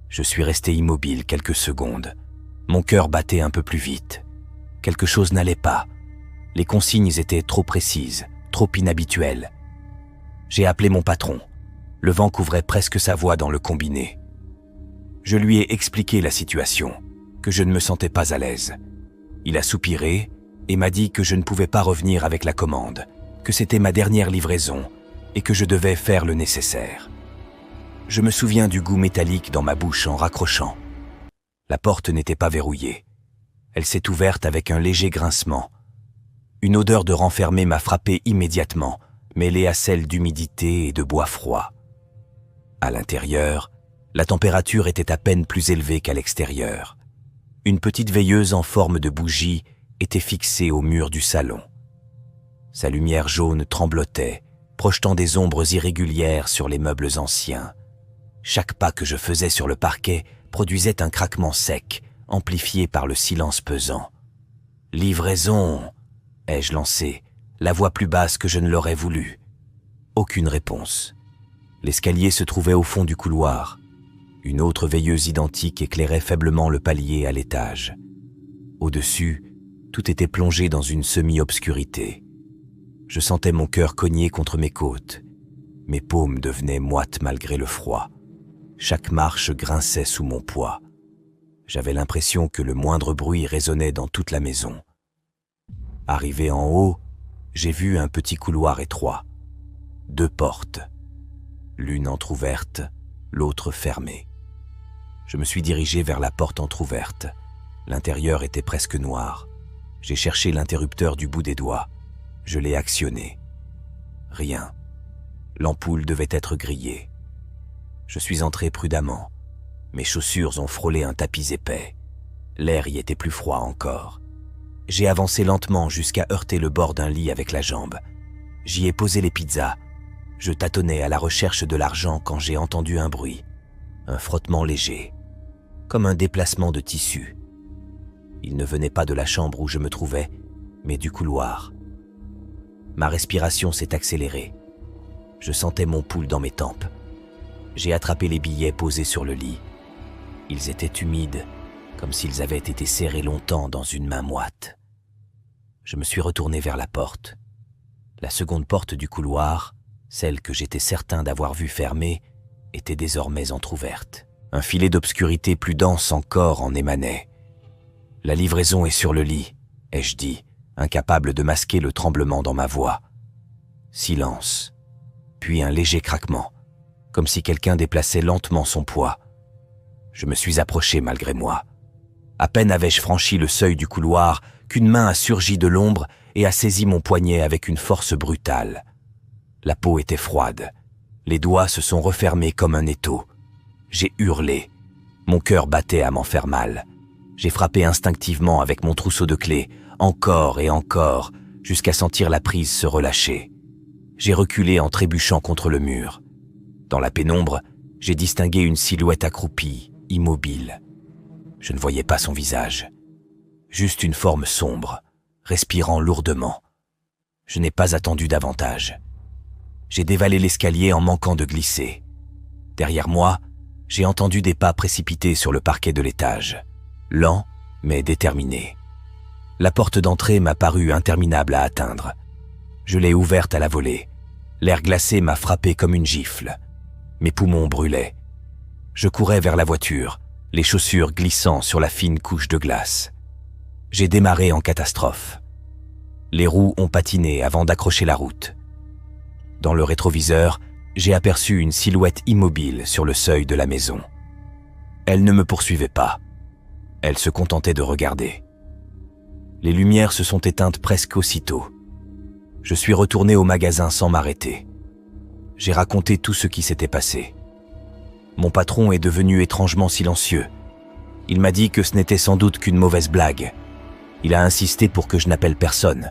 Je suis resté immobile quelques secondes. Mon cœur battait un peu plus vite. Quelque chose n'allait pas. Les consignes étaient trop précises, trop inhabituelles. J'ai appelé mon patron. Le vent couvrait presque sa voix dans le combiné. Je lui ai expliqué la situation, que je ne me sentais pas à l'aise. Il a soupiré et m'a dit que je ne pouvais pas revenir avec la commande, que c'était ma dernière livraison et que je devais faire le nécessaire. Je me souviens du goût métallique dans ma bouche en raccrochant. La porte n'était pas verrouillée. Elle s'est ouverte avec un léger grincement. Une odeur de renfermé m'a frappé immédiatement, mêlée à celle d'humidité et de bois froid. À l'intérieur, la température était à peine plus élevée qu'à l'extérieur. Une petite veilleuse en forme de bougie était fixée au mur du salon. Sa lumière jaune tremblotait, projetant des ombres irrégulières sur les meubles anciens. Chaque pas que je faisais sur le parquet produisait un craquement sec, amplifié par le silence pesant. « Livraison !» ai-je lancé, la voix plus basse que je ne l'aurais voulu. Aucune réponse. L'escalier se trouvait au fond du couloir. Une autre veilleuse identique éclairait faiblement le palier à l'étage. Au-dessus, tout était plongé dans une semi-obscurité. Je sentais mon cœur cogner contre mes côtes. Mes paumes devenaient moites malgré le froid. Chaque marche grinçait sous mon poids. J'avais l'impression que le moindre bruit résonnait dans toute la maison. Arrivé en haut, j'ai vu un petit couloir étroit. 2 portes. L'une entr'ouverte, l'autre fermée. Je me suis dirigé vers la porte entr'ouverte. L'intérieur était presque noir. J'ai cherché l'interrupteur du bout des doigts. Je l'ai actionné. Rien. L'ampoule devait être grillée. Je suis entré prudemment. Mes chaussures ont frôlé un tapis épais. L'air y était plus froid encore. J'ai avancé lentement jusqu'à heurter le bord d'un lit avec la jambe. J'y ai posé les pizzas. Je tâtonnais à la recherche de l'argent quand j'ai entendu un bruit. Un frottement léger, comme un déplacement de tissu. Il ne venait pas de la chambre où je me trouvais, mais du couloir. Ma respiration s'est accélérée. Je sentais mon pouls dans mes tempes. J'ai attrapé les billets posés sur le lit. Ils étaient humides, comme s'ils avaient été serrés longtemps dans une main moite. Je me suis retourné vers la porte. La seconde porte du couloir, celle que j'étais certain d'avoir vue fermée, était désormais entr'ouverte. Un filet d'obscurité plus dense encore en émanait. « La livraison est sur le lit », ai-je dit, incapable de masquer le tremblement dans ma voix. Silence, puis un léger craquement, comme si quelqu'un déplaçait lentement son poids. Je me suis approché malgré moi. À peine avais-je franchi le seuil du couloir qu'une main a surgi de l'ombre et a saisi mon poignet avec une force brutale. La peau était froide. Les doigts se sont refermés comme un étau. J'ai hurlé. Mon cœur battait à m'en faire mal. J'ai frappé instinctivement avec mon trousseau de clés, encore et encore, jusqu'à sentir la prise se relâcher. J'ai reculé en trébuchant contre le mur. Dans la pénombre, j'ai distingué une silhouette accroupie, immobile. Je ne voyais pas son visage. Juste une forme sombre, respirant lourdement. Je n'ai pas attendu davantage. J'ai dévalé l'escalier en manquant de glisser. Derrière moi, j'ai entendu des pas précipités sur le parquet de l'étage. Lents, mais déterminés. La porte d'entrée m'a paru interminable à atteindre. Je l'ai ouverte à la volée. L'air glacé m'a frappé comme une gifle. Mes poumons brûlaient. Je courais vers la voiture, les chaussures glissant sur la fine couche de glace. J'ai démarré en catastrophe. Les roues ont patiné avant d'accrocher la route. Dans le rétroviseur, j'ai aperçu une silhouette immobile sur le seuil de la maison. Elle ne me poursuivait pas. Elle se contentait de regarder. Les lumières se sont éteintes presque aussitôt. Je suis retourné au magasin sans m'arrêter. J'ai raconté tout ce qui s'était passé. Mon patron est devenu étrangement silencieux. Il m'a dit que ce n'était sans doute qu'une mauvaise blague. Il a insisté pour que je n'appelle personne.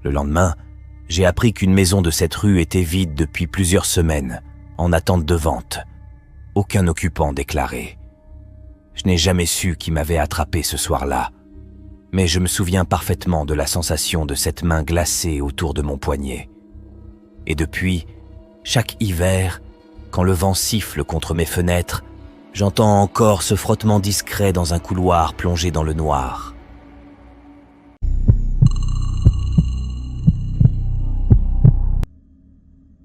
Le lendemain, j'ai appris qu'une maison de cette rue était vide depuis plusieurs semaines, en attente de vente. Aucun occupant déclaré. Je n'ai jamais su qui m'avait attrapé ce soir-là, mais je me souviens parfaitement de la sensation de cette main glacée autour de mon poignet. Et depuis, chaque hiver, quand le vent siffle contre mes fenêtres, j'entends encore ce frottement discret dans un couloir plongé dans le noir.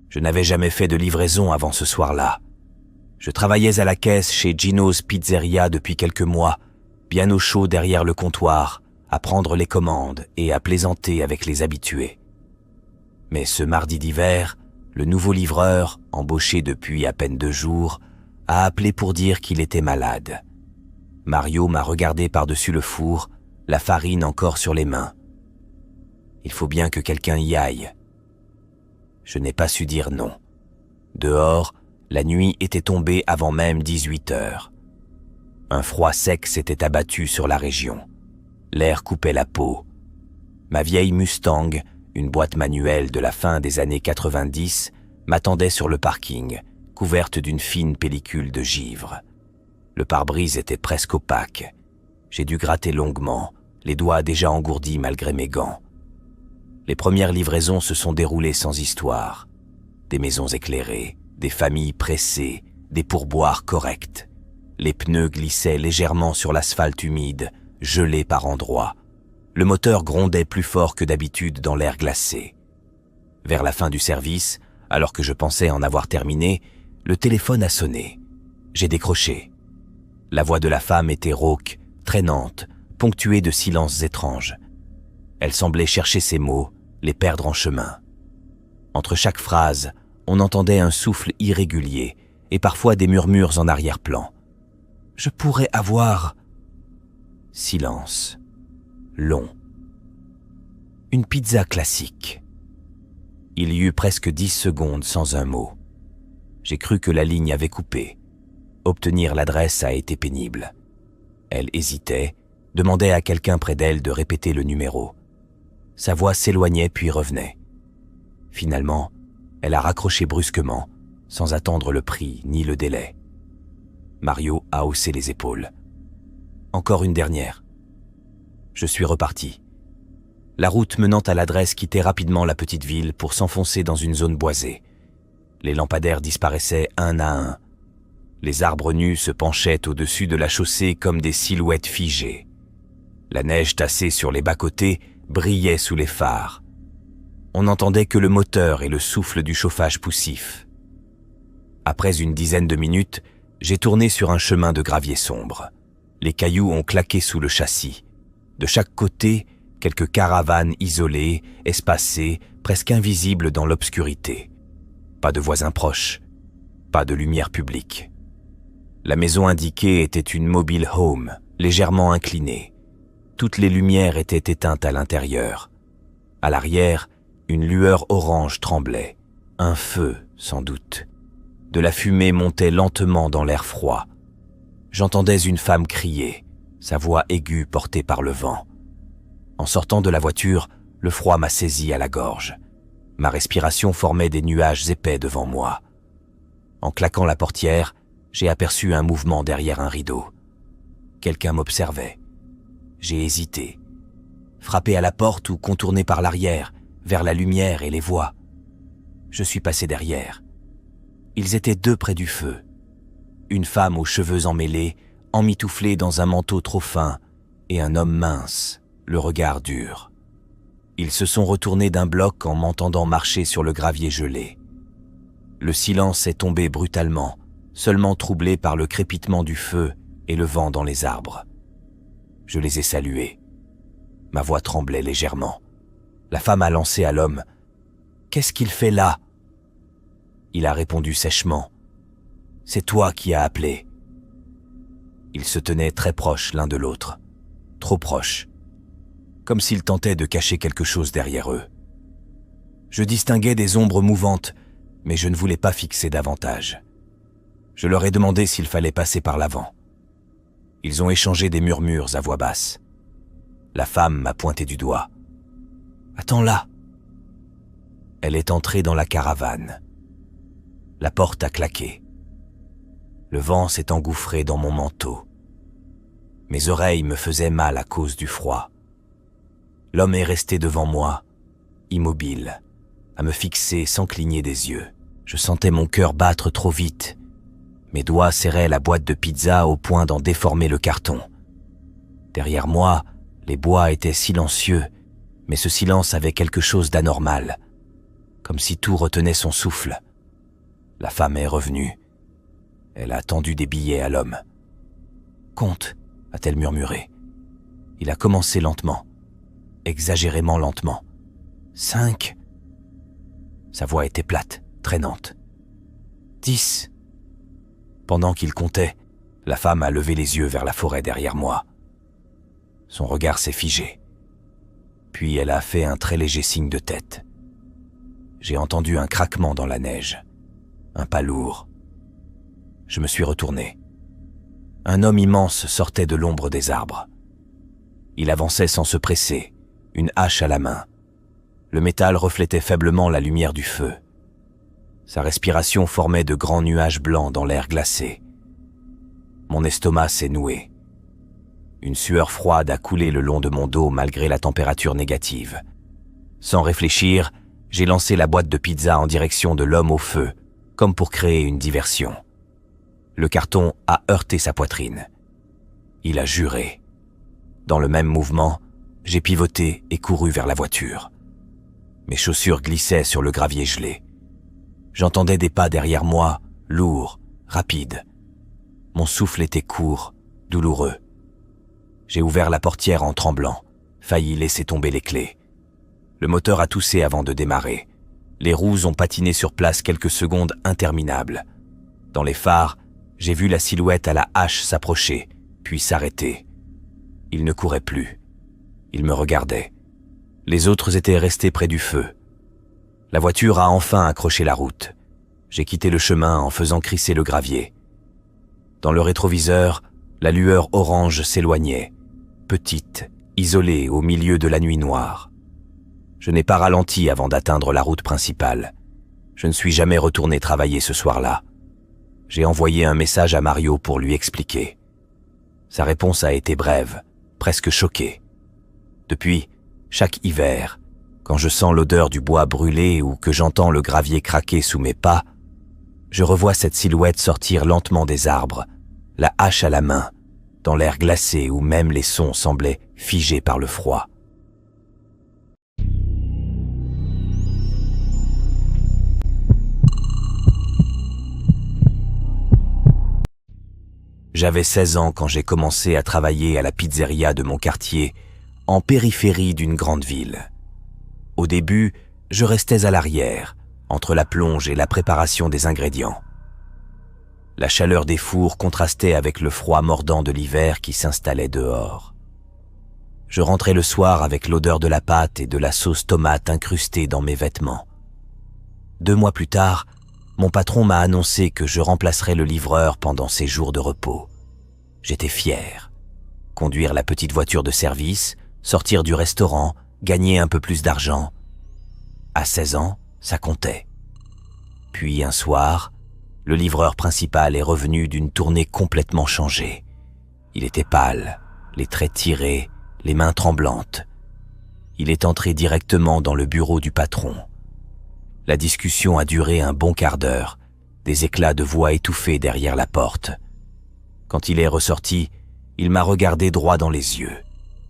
Je n'avais jamais fait de livraison avant ce soir-là. Je travaillais à la caisse chez Gino's Pizzeria depuis quelques mois, bien au chaud derrière le comptoir, à prendre les commandes et à plaisanter avec les habitués. Mais ce mardi d'hiver, le nouveau livreur, embauché depuis à peine 2 jours, a appelé pour dire qu'il était malade. Mario m'a regardé par-dessus le four, la farine encore sur les mains. Il faut bien que quelqu'un y aille. Je n'ai pas su dire non. Dehors, la nuit était tombée avant même 18 heures. Un froid sec s'était abattu sur la région. L'air coupait la peau. Ma vieille Mustang, une boîte manuelle de la fin des années 90, m'attendait sur le parking, couverte d'une fine pellicule de givre. Le pare-brise était presque opaque. J'ai dû gratter longuement, les doigts déjà engourdis malgré mes gants. Les premières livraisons se sont déroulées sans histoire. Des maisons éclairées, des familles pressées, des pourboires corrects. Les pneus glissaient légèrement sur l'asphalte humide, gelé par endroits. Le moteur grondait plus fort que d'habitude dans l'air glacé. Vers la fin du service, alors que je pensais en avoir terminé, le téléphone a sonné. J'ai décroché. La voix de la femme était rauque, traînante, ponctuée de silences étranges. Elle semblait chercher ses mots, les perdre en chemin. Entre chaque phrase, on entendait un souffle irrégulier et parfois des murmures en arrière-plan. « Je pourrais avoir... » Silence. Long. Une pizza classique. Il y eut presque 10 secondes sans un mot. J'ai cru que la ligne avait coupé. Obtenir l'adresse a été pénible. Elle hésitait, demandait à quelqu'un près d'elle de répéter le numéro. Sa voix s'éloignait puis revenait. Finalement, elle a raccroché brusquement, sans attendre le prix ni le délai. Mario a haussé les épaules. Encore une dernière. Je suis reparti. La route menant à l'adresse quittait rapidement la petite ville pour s'enfoncer dans une zone boisée. Les lampadaires disparaissaient un à un. Les arbres nus se penchaient au-dessus de la chaussée comme des silhouettes figées. La neige tassée sur les bas-côtés brillait sous les phares. On n'entendait que le moteur et le souffle du chauffage poussif. Après une dizaine de minutes, j'ai tourné sur un chemin de gravier sombre. Les cailloux ont claqué sous le châssis. De chaque côté, quelques caravanes isolées, espacées, presque invisibles dans l'obscurité. Pas de voisins proches, pas de lumière publique. La maison indiquée était une mobile home, légèrement inclinée. Toutes les lumières étaient éteintes à l'intérieur. À l'arrière, une lueur orange tremblait. Un feu, sans doute. De la fumée montait lentement dans l'air froid. J'entendais une femme crier, sa voix aiguë portée par le vent. En sortant de la voiture, le froid m'a saisi à la gorge. Ma respiration formait des nuages épais devant moi. En claquant la portière, j'ai aperçu un mouvement derrière un rideau. Quelqu'un m'observait. J'ai hésité. Frapper à la porte ou contourner par l'arrière, vers la lumière et les voix. Je suis passé derrière. Ils étaient 2 près du feu. Une femme aux cheveux emmêlés, emmitouflée dans un manteau trop fin, et un homme mince, le regard dur. Ils se sont retournés d'un bloc en m'entendant marcher sur le gravier gelé. Le silence est tombé brutalement, seulement troublé par le crépitement du feu et le vent dans les arbres. Je les ai salués. Ma voix tremblait légèrement. La femme a lancé à l'homme « Qu'est-ce qu'il fait là ?» Il a répondu sèchement « C'est toi qui as appelé. » Ils se tenaient très proches l'un de l'autre, trop proches, comme s'ils tentaient de cacher quelque chose derrière eux. Je distinguais des ombres mouvantes, mais je ne voulais pas fixer davantage. Je leur ai demandé s'il fallait passer par l'avant. Ils ont échangé des murmures à voix basse. La femme m'a pointé du doigt. « Attends là !» Elle est entrée dans la caravane. La porte a claqué. Le vent s'est engouffré dans mon manteau. Mes oreilles me faisaient mal à cause du froid. L'homme est resté devant moi, immobile, à me fixer sans cligner des yeux. Je sentais mon cœur battre trop vite. Mes doigts serraient la boîte de pizza au point d'en déformer le carton. Derrière moi, les bois étaient silencieux, mais ce silence avait quelque chose d'anormal, comme si tout retenait son souffle. La femme est revenue. Elle a tendu des billets à l'homme. « Compte », a-t-elle murmuré. Il a commencé lentement, exagérément lentement. « 5. » Sa voix était plate, traînante. « 10. » Pendant qu'il comptait, la femme a levé les yeux vers la forêt derrière moi. Son regard s'est figé. Puis elle a fait un très léger signe de tête. J'ai entendu un craquement dans la neige, un pas lourd. Je me suis retourné. Un homme immense sortait de l'ombre des arbres. Il avançait sans se presser, une hache à la main. Le métal reflétait faiblement la lumière du feu. Sa respiration formait de grands nuages blancs dans l'air glacé. Mon estomac s'est noué. Une sueur froide a coulé le long de mon dos malgré la température négative. Sans réfléchir, j'ai lancé la boîte de pizza en direction de l'homme au feu, comme pour créer une diversion. Le carton a heurté sa poitrine. Il a juré. Dans le même mouvement, j'ai pivoté et couru vers la voiture. Mes chaussures glissaient sur le gravier gelé. J'entendais des pas derrière moi, lourds, rapides. Mon souffle était court, douloureux. J'ai ouvert la portière en tremblant, failli laisser tomber les clés. Le moteur a toussé avant de démarrer. Les roues ont patiné sur place quelques secondes interminables. Dans les phares, j'ai vu la silhouette à la hache s'approcher, puis s'arrêter. Il ne courait plus. Il me regardait. Les autres étaient restés près du feu. La voiture a enfin accroché la route. J'ai quitté le chemin en faisant crisser le gravier. Dans le rétroviseur, la lueur orange s'éloignait, petite, isolée au milieu de la nuit noire. Je n'ai pas ralenti avant d'atteindre la route principale. Je ne suis jamais retourné travailler ce soir-là. J'ai envoyé un message à Mario pour lui expliquer. Sa réponse a été brève, presque choquée. Depuis, chaque hiver, quand je sens l'odeur du bois brûlé ou que j'entends le gravier craquer sous mes pas, je revois cette silhouette sortir lentement des arbres, la hache à la main, dans l'air glacé où même les sons semblaient figés par le froid. J'avais 16 ans quand j'ai commencé à travailler à la pizzeria de mon quartier, en périphérie d'une grande ville. Au début, je restais à l'arrière, entre la plonge et la préparation des ingrédients. La chaleur des fours contrastait avec le froid mordant de l'hiver qui s'installait dehors. Je rentrais le soir avec l'odeur de la pâte et de la sauce tomate incrustée dans mes vêtements. 2 mois plus tard, mon patron m'a annoncé que je remplacerais le livreur pendant ses jours de repos. J'étais fier. Conduire la petite voiture de service, sortir du restaurant, gagner un peu plus d'argent. À 16 ans, ça comptait. Puis un soir, le livreur principal est revenu d'une tournée complètement changée. Il était pâle, les traits tirés, les mains tremblantes. Il est entré directement dans le bureau du patron. La discussion a duré un bon quart d'heure, des éclats de voix étouffés derrière la porte. Quand il est ressorti, il m'a regardé droit dans les yeux.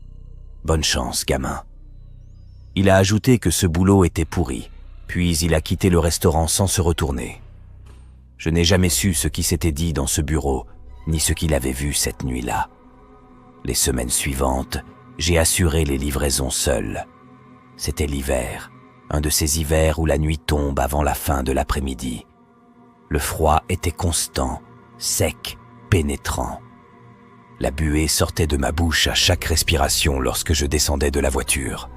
« Bonne chance, gamin. » Il a ajouté que ce boulot était pourri, puis il a quitté le restaurant sans se retourner. Je n'ai jamais su ce qui s'était dit dans ce bureau, ni ce qu'il avait vu cette nuit-là. Les semaines suivantes, j'ai assuré les livraisons seul. C'était l'hiver, un de ces hivers où la nuit tombe avant la fin de l'après-midi. Le froid était constant, sec, pénétrant. La buée sortait de ma bouche à chaque respiration lorsque je descendais de la voiture.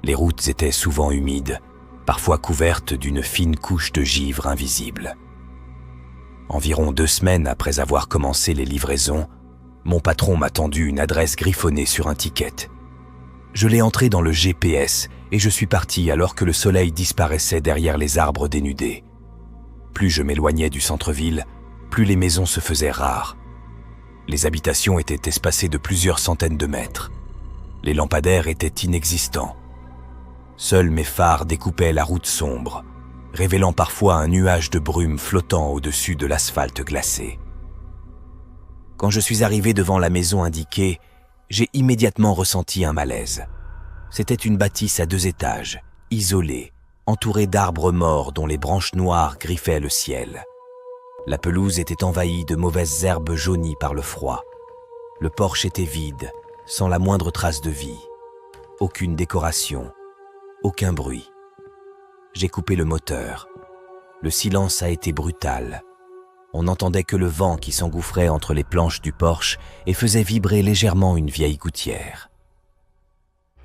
Les routes étaient souvent humides, parfois couvertes d'une fine couche de givre invisible. Environ 2 semaines après avoir commencé les livraisons, mon patron m'a tendu une adresse griffonnée sur un ticket. Je l'ai entrée dans le GPS et je suis parti alors que le soleil disparaissait derrière les arbres dénudés. Plus je m'éloignais du centre-ville, plus les maisons se faisaient rares. Les habitations étaient espacées de plusieurs centaines de mètres. Les lampadaires étaient inexistants. Seuls mes phares découpaient la route sombre, révélant parfois un nuage de brume flottant au-dessus de l'asphalte glacé. Quand je suis arrivé devant la maison indiquée, j'ai immédiatement ressenti un malaise. C'était une bâtisse à 2 étages, isolée, entourée d'arbres morts dont les branches noires griffaient le ciel. La pelouse était envahie de mauvaises herbes jaunies par le froid. Le porche était vide, sans la moindre trace de vie. Aucune décoration, aucun bruit. J'ai coupé le moteur. Le silence a été brutal. On n'entendait que le vent qui s'engouffrait entre les planches du porche et faisait vibrer légèrement une vieille gouttière.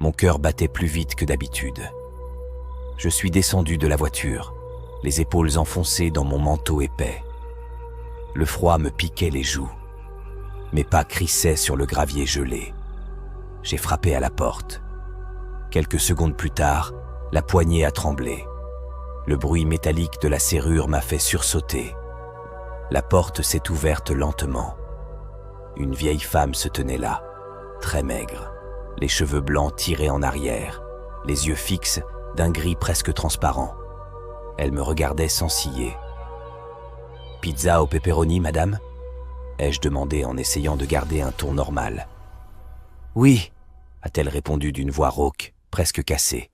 Mon cœur battait plus vite que d'habitude. Je suis descendu de la voiture, les épaules enfoncées dans mon manteau épais. Le froid me piquait les joues. Mes pas crissaient sur le gravier gelé. J'ai frappé à la porte. Quelques secondes plus tard, la poignée a tremblé. Le bruit métallique de la serrure m'a fait sursauter. La porte s'est ouverte lentement. Une vieille femme se tenait là, très maigre, les cheveux blancs tirés en arrière, les yeux fixes d'un gris presque transparent. Elle me regardait sans ciller. « Pizza au pepperoni, madame ?» ai-je demandé en essayant de garder un ton normal. « Oui », a-t-elle répondu d'une voix rauque, presque cassée.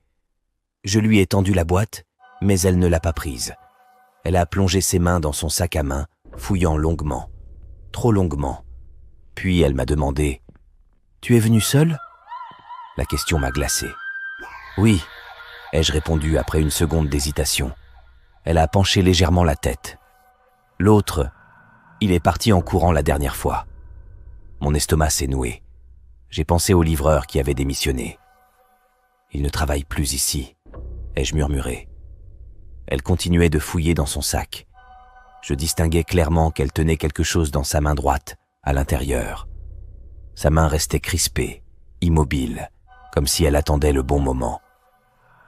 Je lui ai tendu la boîte, mais elle ne l'a pas prise. Elle a plongé ses mains dans son sac à main, fouillant longuement, trop longuement. Puis elle m'a demandé « Tu es venu seul ?» La question m'a glacé. « Oui », ai-je répondu après une seconde d'hésitation. Elle a penché légèrement la tête. L'autre, il est parti en courant la dernière fois. Mon estomac s'est noué. J'ai pensé au livreur qui avait démissionné. Il ne travaille plus ici, ai-je murmuré. Elle continuait de fouiller dans son sac. Je distinguais clairement qu'elle tenait quelque chose dans sa main droite, à l'intérieur. Sa main restait crispée, immobile, comme si elle attendait le bon moment.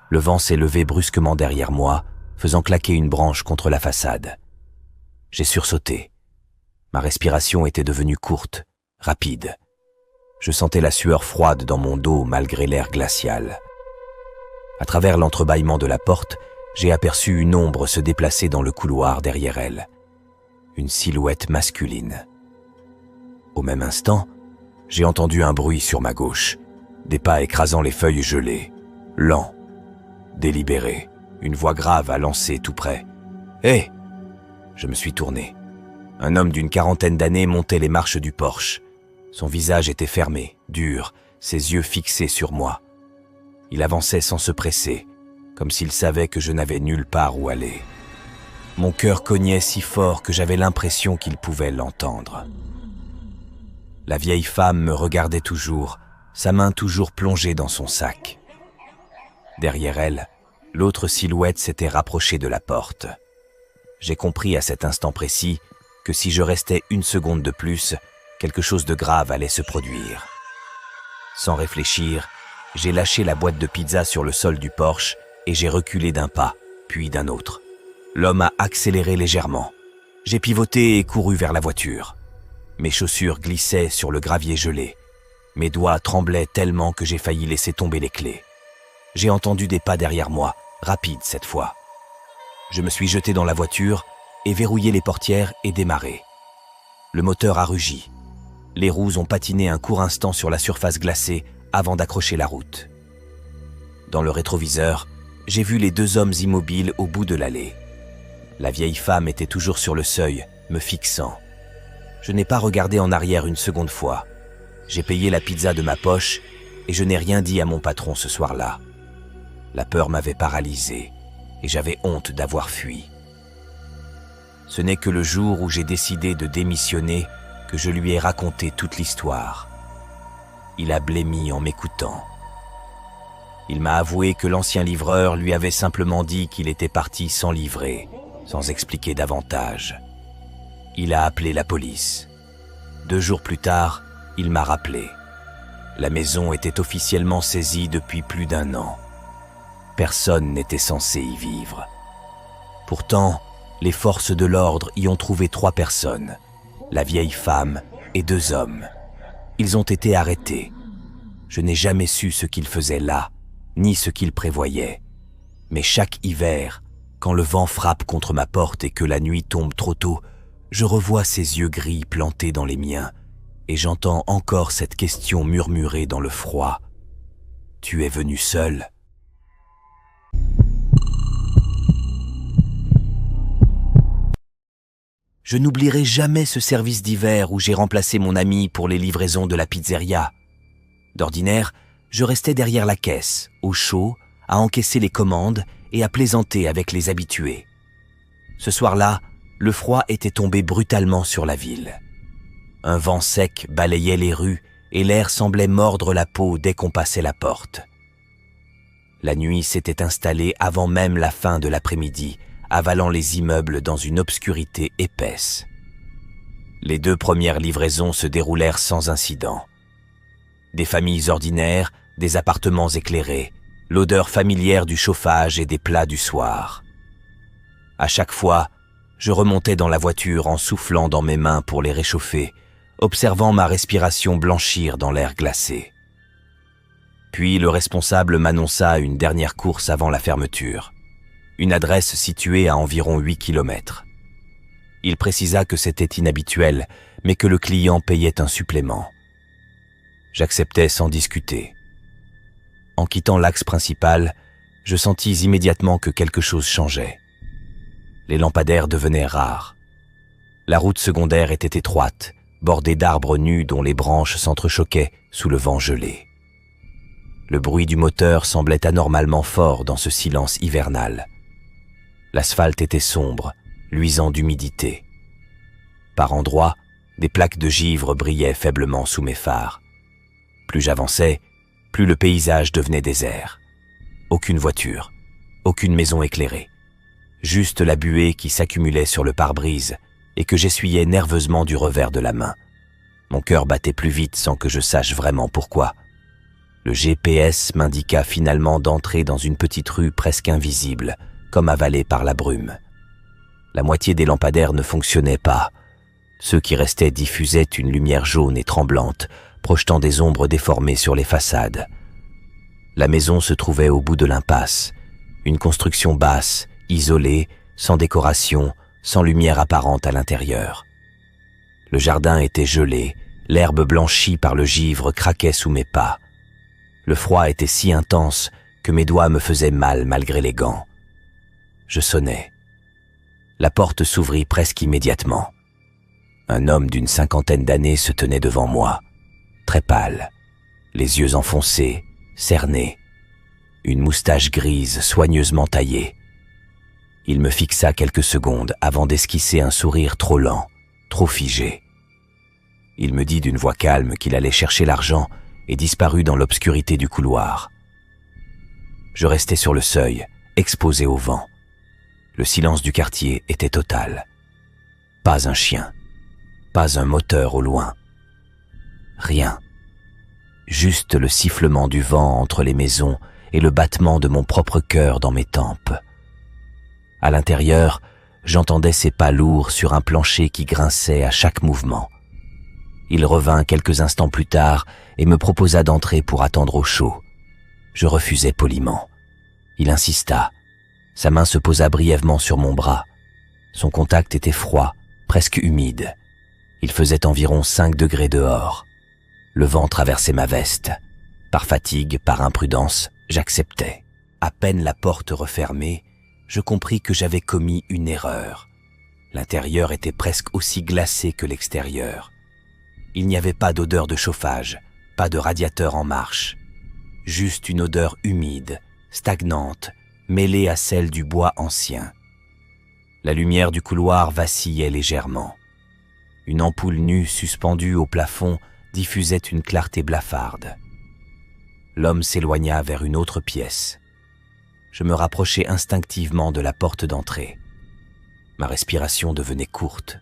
Le vent s'est levé brusquement derrière moi, faisant claquer une branche contre la façade. J'ai sursauté. Ma respiration était devenue courte, rapide. Je sentais la sueur froide dans mon dos malgré l'air glacial. À travers l'entrebâillement de la porte, j'ai aperçu une ombre se déplacer dans le couloir derrière elle. Une silhouette masculine. Au même instant, j'ai entendu un bruit sur ma gauche, des pas écrasant les feuilles gelées, lents, délibérés. Une voix grave a lancé tout près. « Hé !» Je me suis tourné. Un homme d'une 40aine d'années montait les marches du porche. Son visage était fermé, dur, ses yeux fixés sur moi. Il avançait sans se presser, comme s'il savait que je n'avais nulle part où aller. Mon cœur cognait si fort que j'avais l'impression qu'il pouvait l'entendre. La vieille femme me regardait toujours, sa main toujours plongée dans son sac. Derrière elle, l'autre silhouette s'était rapprochée de la porte. J'ai compris à cet instant précis que si je restais une seconde de plus, quelque chose de grave allait se produire. Sans réfléchir, j'ai lâché la boîte de pizza sur le sol du porche et j'ai reculé d'un pas, puis d'un autre. L'homme a accéléré légèrement. J'ai pivoté et couru vers la voiture. Mes chaussures glissaient sur le gravier gelé. Mes doigts tremblaient tellement que j'ai failli laisser tomber les clés. J'ai entendu des pas derrière moi, rapides cette fois. Je me suis jeté dans la voiture et verrouillé les portières et démarré. Le moteur a rugi. Les roues ont patiné un court instant sur la surface glacée avant d'accrocher la route. Dans le rétroviseur, j'ai vu les deux hommes immobiles au bout de l'allée. La vieille femme était toujours sur le seuil, me fixant. Je n'ai pas regardé en arrière une seconde fois. J'ai payé la pizza de ma poche et je n'ai rien dit à mon patron ce soir-là. La peur m'avait paralysé et j'avais honte d'avoir fui. Ce n'est que le jour où j'ai décidé de démissionner que je lui ai raconté toute l'histoire. Il a blêmi en m'écoutant. Il m'a avoué que l'ancien livreur lui avait simplement dit qu'il était parti sans livrer, sans expliquer davantage. Il a appelé la police. 2 jours plus tard, il m'a rappelé. La maison était officiellement saisie depuis plus d'1 an. Personne n'était censé y vivre. Pourtant, les forces de l'ordre y ont trouvé 3 personnes, la vieille femme et 2 hommes. Ils ont été arrêtés. Je n'ai jamais su ce qu'ils faisaient là, ni ce qu'ils prévoyaient. Mais chaque hiver, quand le vent frappe contre ma porte et que la nuit tombe trop tôt, je revois ses yeux gris plantés dans les miens et j'entends encore cette question murmurée dans le froid. « Tu es venu seul ?» Je n'oublierai jamais ce service d'hiver où j'ai remplacé mon ami pour les livraisons de la pizzeria. D'ordinaire, je restais derrière la caisse, au chaud, à encaisser les commandes et à plaisanter avec les habitués. Ce soir-là, le froid était tombé brutalement sur la ville. Un vent sec balayait les rues et l'air semblait mordre la peau dès qu'on passait la porte. La nuit s'était installée avant même la fin de l'après-midi, avalant les immeubles dans une obscurité épaisse. Les 2 premières livraisons se déroulèrent sans incident. Des familles ordinaires, des appartements éclairés, l'odeur familière du chauffage et des plats du soir. À chaque fois, je remontais dans la voiture en soufflant dans mes mains pour les réchauffer, observant ma respiration blanchir dans l'air glacé. Puis le responsable m'annonça une dernière course avant la fermeture. Une adresse située à environ 8 km. Il précisa que c'était inhabituel, mais que le client payait un supplément. J'acceptais sans discuter. En quittant l'axe principal, je sentis immédiatement que quelque chose changeait. Les lampadaires devenaient rares. La route secondaire était étroite, bordée d'arbres nus dont les branches s'entrechoquaient sous le vent gelé. Le bruit du moteur semblait anormalement fort dans ce silence hivernal. L'asphalte était sombre, luisant d'humidité. Par endroits, des plaques de givre brillaient faiblement sous mes phares. Plus j'avançais, plus le paysage devenait désert. Aucune voiture, aucune maison éclairée. Juste la buée qui s'accumulait sur le pare-brise et que j'essuyais nerveusement du revers de la main. Mon cœur battait plus vite sans que je sache vraiment pourquoi. Le GPS m'indiqua finalement d'entrer dans une petite rue presque invisible, comme avalée par la brume. La moitié des lampadaires ne fonctionnaient pas. Ceux qui restaient diffusaient une lumière jaune et tremblante, projetant des ombres déformées sur les façades. La maison se trouvait au bout de l'impasse, une construction basse, isolée, sans décoration, sans lumière apparente à l'intérieur. Le jardin était gelé, l'herbe blanchie par le givre craquait sous mes pas. Le froid était si intense que mes doigts me faisaient mal malgré les gants. Je sonnai. La porte s'ouvrit presque immédiatement. Un homme d'une 50aine d'années se tenait devant moi, très pâle, les yeux enfoncés, cernés, une moustache grise soigneusement taillée. Il me fixa quelques secondes avant d'esquisser un sourire trop lent, trop figé. Il me dit d'une voix calme qu'il allait chercher l'argent et disparut dans l'obscurité du couloir. Je restais sur le seuil, exposé au vent. Le silence du quartier était total. Pas un chien, pas un moteur au loin. Rien. Juste le sifflement du vent entre les maisons et le battement de mon propre cœur dans mes tempes. À l'intérieur, j'entendais ses pas lourds sur un plancher qui grinçait à chaque mouvement. Il revint quelques instants plus tard et me proposa d'entrer pour attendre au chaud. Je refusai poliment. Il insista. Sa main se posa brièvement sur mon bras. Son contact était froid, presque humide. Il faisait environ 5 degrés dehors. Le vent traversait ma veste. Par fatigue, par imprudence, J'acceptai. À peine la porte refermée, je compris que j'avais commis une erreur. L'intérieur était presque aussi glacé que l'extérieur. Il n'y avait pas d'odeur de chauffage, pas de radiateur en marche. Juste une odeur humide, stagnante, mêlée à celle du bois ancien. La lumière du couloir vacillait légèrement. Une ampoule nue suspendue au plafond diffusait une clarté blafarde. L'homme s'éloigna vers une autre pièce. Je me rapprochai instinctivement de la porte d'entrée. Ma respiration devenait courte.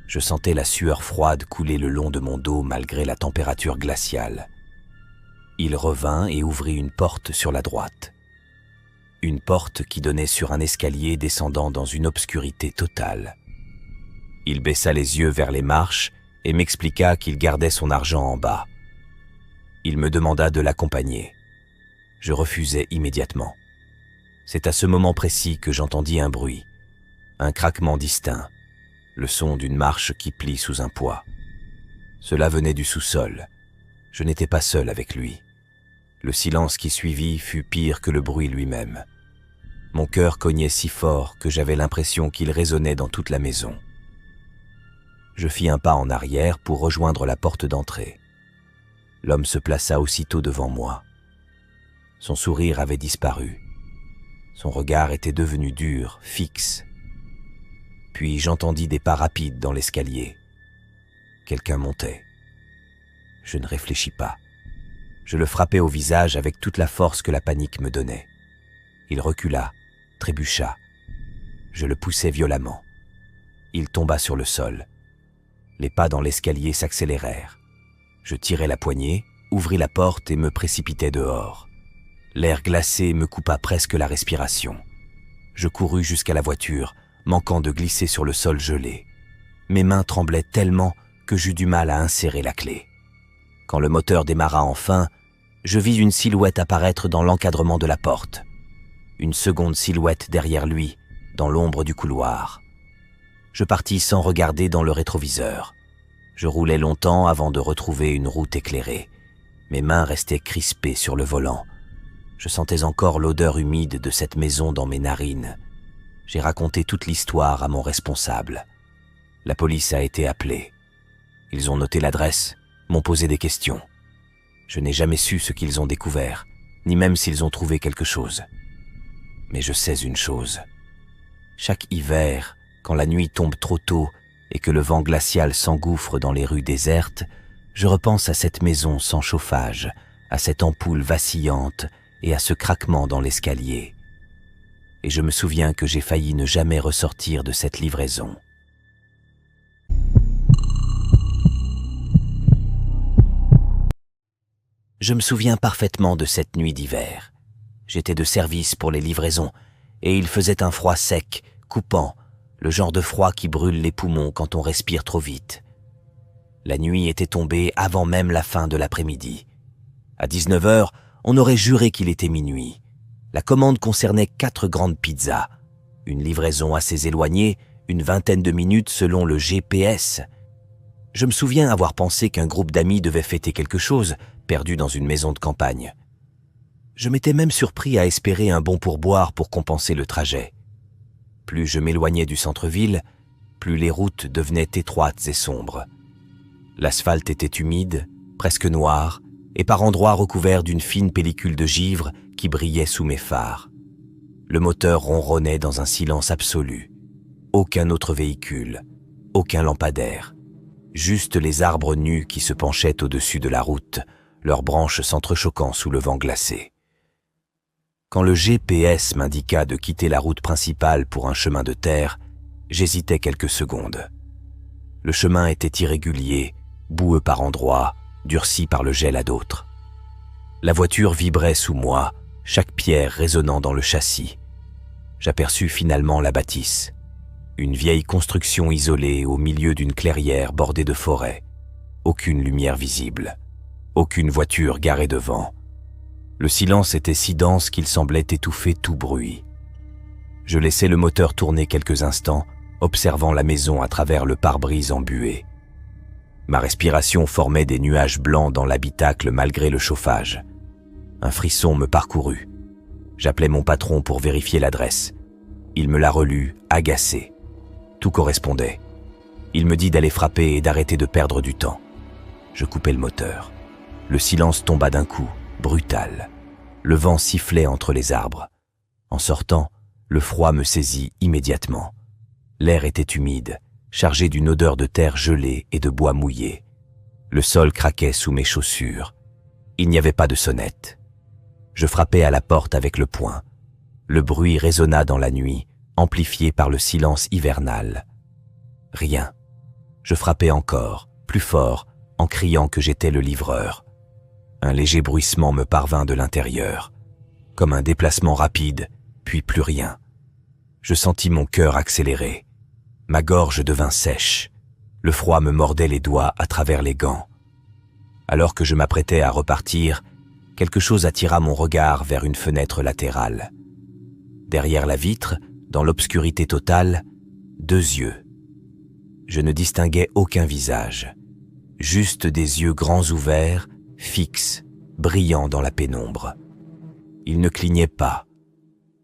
Je sentais la sueur froide couler le long de mon dos malgré la température glaciale. Il revint et ouvrit une porte sur la droite. Une porte qui donnait sur un escalier descendant dans une obscurité totale. Il baissa les yeux vers les marches et m'expliqua qu'il gardait son argent en bas. Il me demanda de l'accompagner. Je refusai immédiatement. C'est à ce moment précis que j'entendis un bruit, un craquement distinct, le son d'une marche qui plie sous un poids. Cela venait du sous-sol. Je n'étais pas seul avec lui. Le silence qui suivit fut pire que le bruit lui-même. Mon cœur cognait si fort que j'avais l'impression qu'il résonnait dans toute la maison. Je fis un pas en arrière pour rejoindre la porte d'entrée. L'homme se plaça aussitôt devant moi. Son sourire avait disparu. Son regard était devenu dur, fixe. Puis j'entendis des pas rapides dans l'escalier. Quelqu'un montait. Je ne réfléchis pas. Je le frappai au visage avec toute la force que la panique me donnait. Il recula, trébucha. Je le poussai violemment. Il tomba sur le sol. Les pas dans l'escalier s'accélérèrent. Je tirai la poignée, ouvris la porte et me précipitai dehors. L'air glacé me coupa presque la respiration. Je courus jusqu'à la voiture, manquant de glisser sur le sol gelé. Mes mains tremblaient tellement que j'eus du mal à insérer la clé. Quand le moteur démarra enfin, je vis une silhouette apparaître dans l'encadrement de la porte. Une seconde silhouette derrière lui, dans l'ombre du couloir. Je partis sans regarder dans le rétroviseur. Je roulai longtemps avant de retrouver une route éclairée. Mes mains restaient crispées sur le volant. Je sentais encore l'odeur humide de cette maison dans mes narines. J'ai raconté toute l'histoire à mon responsable. La police a été appelée. Ils ont noté l'adresse, m'ont posé des questions. Je n'ai jamais su ce qu'ils ont découvert, ni même s'ils ont trouvé quelque chose. Mais je sais une chose. Chaque hiver, quand la nuit tombe trop tôt et que le vent glacial s'engouffre dans les rues désertes, je repense à cette maison sans chauffage, à cette ampoule vacillante et à ce craquement dans l'escalier. Et je me souviens que j'ai failli ne jamais ressortir de cette livraison. Je me souviens parfaitement de cette nuit d'hiver. J'étais de service pour les livraisons et il faisait un froid sec, coupant, le genre de froid qui brûle les poumons quand on respire trop vite. La nuit était tombée avant même la fin de l'après-midi. À 19h, on aurait juré qu'il était minuit. La commande concernait 4 grandes pizzas. Une livraison assez éloignée, une vingtaine de minutes selon le GPS. Je me souviens avoir pensé qu'un groupe d'amis devait fêter quelque chose, perdu dans une maison de campagne. Je m'étais même surpris à espérer un bon pourboire pour compenser le trajet. Plus je m'éloignais du centre-ville, plus les routes devenaient étroites et sombres. L'asphalte était humide, presque noir, et par endroits recouvert d'une fine pellicule de givre qui brillait sous mes phares. Le moteur ronronnait dans un silence absolu. Aucun autre véhicule, aucun lampadaire. Juste les arbres nus qui se penchaient au-dessus de la route, leurs branches s'entrechoquant sous le vent glacé. Quand le GPS m'indiqua de quitter la route principale pour un chemin de terre, j'hésitais quelques secondes. Le chemin était irrégulier, boueux par endroits, durci par le gel à d'autres. La voiture vibrait sous moi, chaque pierre résonnant dans le châssis. J'aperçus finalement la bâtisse, une vieille construction isolée au milieu d'une clairière bordée de forêt. Aucune lumière visible, aucune voiture garée devant. Le silence était si dense qu'il semblait étouffer tout bruit. Je laissai le moteur tourner quelques instants, observant la maison à travers le pare-brise embué. Ma respiration formait des nuages blancs dans l'habitacle malgré le chauffage. Un frisson me parcourut. J'appelai mon patron pour vérifier l'adresse. Il me l'a relue, agacé. Tout correspondait. Il me dit d'aller frapper et d'arrêter de perdre du temps. Je coupai le moteur. Le silence tomba d'un coup, brutal. Le vent sifflait entre les arbres. En sortant, le froid me saisit immédiatement. L'air était humide, chargé d'une odeur de terre gelée et de bois mouillé. Le sol craquait sous mes chaussures. Il n'y avait pas de sonnette. Je frappai à la porte avec le poing. Le bruit résonna dans la nuit, amplifié par le silence hivernal. Rien. Je frappais encore, plus fort, en criant que j'étais le livreur. Un léger bruissement me parvint de l'intérieur, comme un déplacement rapide, puis plus rien. Je sentis mon cœur accélérer. Ma gorge devint sèche. Le froid me mordait les doigts à travers les gants. Alors que je m'apprêtais à repartir, quelque chose attira mon regard vers une fenêtre latérale. Derrière la vitre, dans l'obscurité totale, 2 yeux. Je ne distinguais aucun visage, juste des yeux grands ouverts, fixes, brillants dans la pénombre. Ils ne clignaient pas.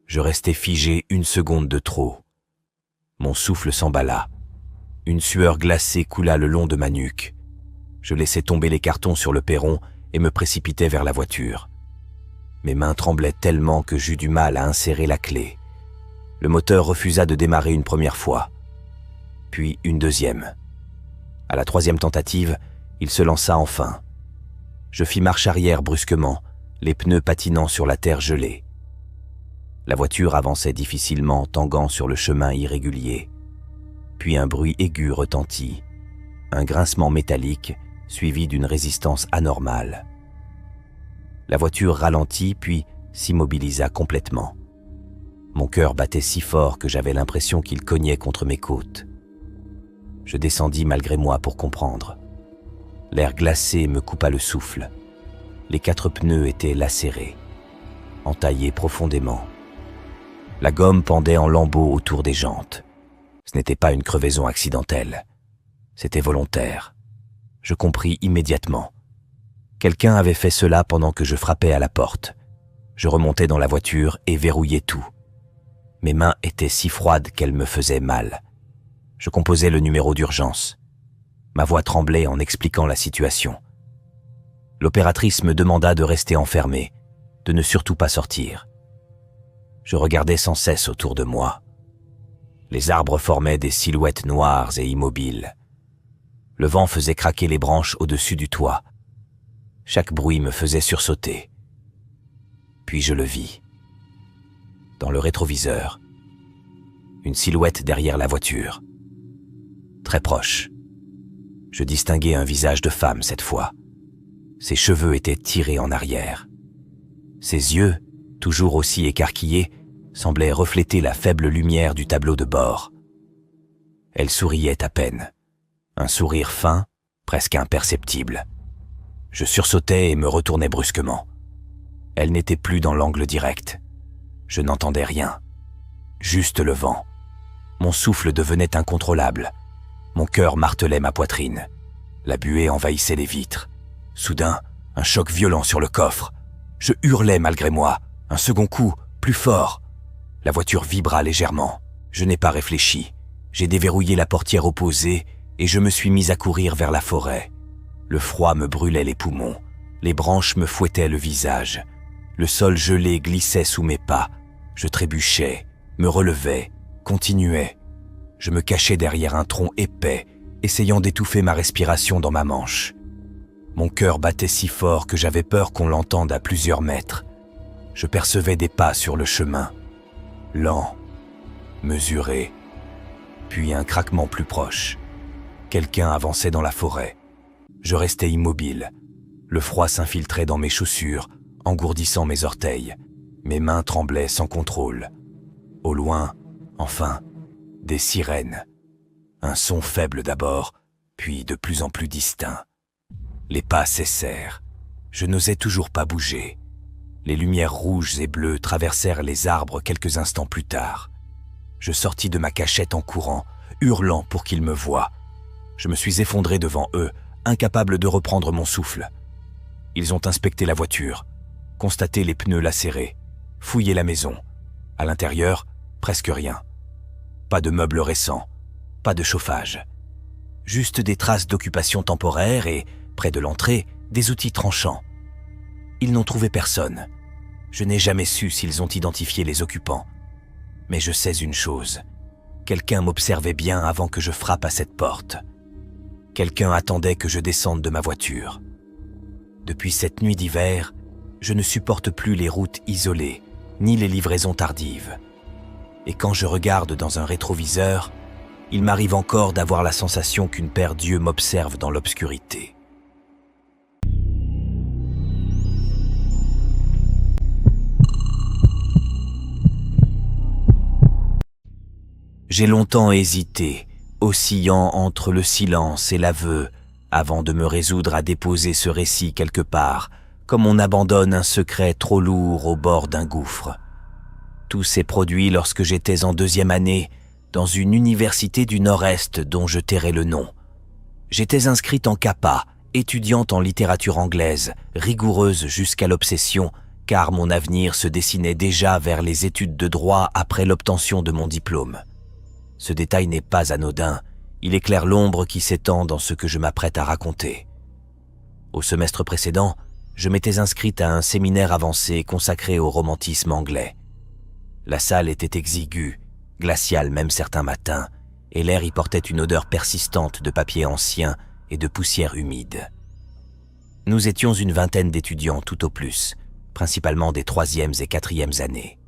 Je restai figé 1 seconde de trop. Mon souffle s'emballa. Une sueur glacée coula le long de ma nuque. Je laissai tomber les cartons sur le perron et me précipitai vers la voiture. Mes mains tremblaient tellement que j'eus du mal à insérer la clé. Le moteur refusa de démarrer une première fois, puis une deuxième. À la 3e tentative, il se lança enfin. Je fis marche arrière brusquement, les pneus patinant sur la terre gelée. La voiture avançait difficilement, tanguant sur le chemin irrégulier. Puis un bruit aigu retentit, un grincement métallique suivi d'une résistance anormale. La voiture ralentit puis s'immobilisa complètement. Mon cœur battait si fort que j'avais l'impression qu'il cognait contre mes côtes. Je descendis malgré moi pour comprendre. L'air glacé me coupa le souffle. Les 4 pneus étaient lacérés, entaillés profondément. La gomme pendait en lambeaux autour des jantes. Ce n'était pas une crevaison accidentelle. C'était volontaire. Je compris immédiatement. Quelqu'un avait fait cela pendant que je frappais à la porte. Je remontai dans la voiture et verrouillai tout. Mes mains étaient si froides qu'elles me faisaient mal. Je composais le numéro d'urgence. Ma voix tremblait en expliquant la situation. L'opératrice me demanda de rester enfermé, de ne surtout pas sortir. Je regardais sans cesse autour de moi. Les arbres formaient des silhouettes noires et immobiles. Le vent faisait craquer les branches au-dessus du toit. Chaque bruit me faisait sursauter. Puis je le vis. Dans le rétroviseur, une silhouette derrière la voiture. Très proche. Je distinguais un visage de femme cette fois. Ses cheveux étaient tirés en arrière. Ses yeux, toujours aussi écarquillés, semblaient refléter la faible lumière du tableau de bord. Elle souriait à peine. Un sourire fin, presque imperceptible. Je sursautais et me retournai brusquement. Elle n'était plus dans l'angle direct. Je n'entendais rien. Juste le vent. Mon souffle devenait incontrôlable. Mon cœur martelait ma poitrine. La buée envahissait les vitres. Soudain, un choc violent sur le coffre. Je hurlai malgré moi. Un second coup, plus fort. La voiture vibra légèrement. Je n'ai pas réfléchi. J'ai déverrouillé la portière opposée et je me suis mis à courir vers la forêt. Le froid me brûlait les poumons. Les branches me fouettaient le visage. Le sol gelé glissait sous mes pas. Je trébuchais, me relevais, continuais. Je me cachais derrière un tronc épais, essayant d'étouffer ma respiration dans ma manche. Mon cœur battait si fort que j'avais peur qu'on l'entende à plusieurs mètres. Je percevais des pas sur le chemin. Lent, mesuré, puis un craquement plus proche. Quelqu'un avançait dans la forêt. Je restais immobile. Le froid s'infiltrait dans mes chaussures, engourdissant mes orteils. Mes mains tremblaient sans contrôle. Au loin, enfin, des sirènes. Un son faible d'abord, puis de plus en plus distinct. Les pas cessèrent. Je n'osais toujours pas bouger. Les lumières rouges et bleues traversèrent les arbres quelques instants plus tard. Je sortis de ma cachette en courant, hurlant pour qu'ils me voient. Je me suis effondré devant eux, incapable de reprendre mon souffle. Ils ont inspecté la voiture. constater les pneus lacérés, fouiller la maison. À l'intérieur, presque rien. Pas de meubles récents, pas de chauffage. Juste des traces d'occupation temporaire et, près de l'entrée, des outils tranchants. Ils n'ont trouvé personne. Je n'ai jamais su s'ils ont identifié les occupants. Mais je sais une chose. Quelqu'un m'observait bien avant que je frappe à cette porte. Quelqu'un attendait que je descende de ma voiture. Depuis cette nuit d'hiver, je ne supporte plus les routes isolées, ni les livraisons tardives. Et quand je regarde dans un rétroviseur, il m'arrive encore d'avoir la sensation qu'une paire d'yeux m'observe dans l'obscurité. J'ai longtemps hésité, oscillant entre le silence et l'aveu, avant de me résoudre à déposer ce récit quelque part, comme on abandonne un secret trop lourd au bord d'un gouffre. Tout s'est produit lorsque j'étais en 2e année, dans une université du Nord-Est dont je tairai le nom. J'étais inscrite en CAPA, étudiante en littérature anglaise, rigoureuse jusqu'à l'obsession, car mon avenir se dessinait déjà vers les études de droit après l'obtention de mon diplôme. Ce détail n'est pas anodin, il éclaire l'ombre qui s'étend dans ce que je m'apprête à raconter. Au semestre précédent, je m'étais inscrite à un séminaire avancé consacré au romantisme anglais. La salle était exiguë, glaciale même certains matins, et l'air y portait une odeur persistante de papier ancien et de poussière humide. Nous étions une vingtaine d'étudiants tout au plus, principalement des 3e et 4e années.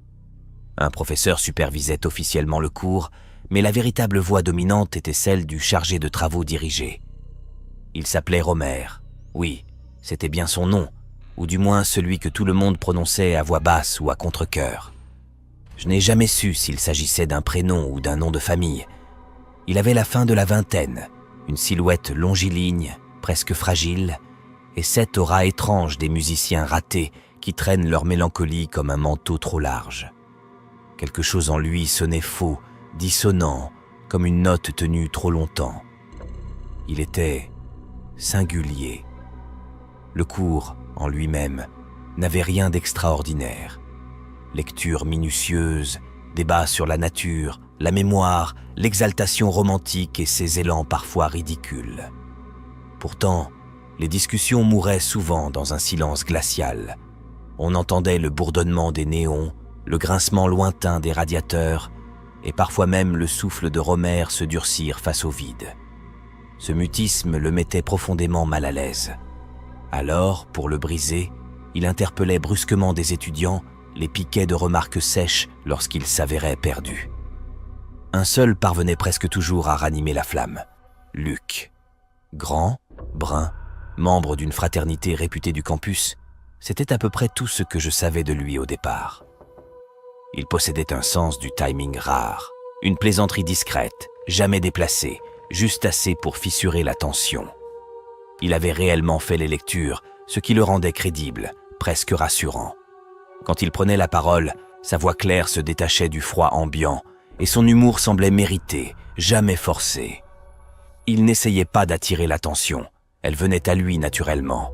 Un professeur supervisait officiellement le cours, mais la véritable voix dominante était celle du chargé de travaux dirigés. Il s'appelait Romer. Oui, c'était bien son nom, ou du moins celui que tout le monde prononçait à voix basse ou à contre-cœur. Je n'ai jamais su s'il s'agissait d'un prénom ou d'un nom de famille. Il avait la fin de la vingtaine, une silhouette longiligne, presque fragile, et cette aura étrange des musiciens ratés qui traînent leur mélancolie comme un manteau trop large. Quelque chose en lui sonnait faux, dissonant, comme une note tenue trop longtemps. Il était singulier. Le cours, en lui-même, n'avait rien d'extraordinaire. Lecture minutieuse, débat sur la nature, la mémoire, l'exaltation romantique et ses élans parfois ridicules. Pourtant, les discussions mouraient souvent dans un silence glacial. On entendait le bourdonnement des néons, le grincement lointain des radiateurs, et parfois même le souffle de Romer se durcir face au vide. Ce mutisme le mettait profondément mal à l'aise. Alors, pour le briser, il interpellait brusquement des étudiants, les piquait de remarques sèches lorsqu'ils s'avéraient perdus. Un seul parvenait presque toujours à ranimer la flamme, Luc. Grand, brun, membre d'une fraternité réputée du campus, c'était à peu près tout ce que je savais de lui au départ. Il possédait un sens du timing rare, une plaisanterie discrète, jamais déplacée, juste assez pour fissurer la tension. Il avait réellement fait les lectures, ce qui le rendait crédible, presque rassurant. Quand il prenait la parole, sa voix claire se détachait du froid ambiant, et son humour semblait mérité, jamais forcé. Il n'essayait pas d'attirer l'attention, elle venait à lui naturellement.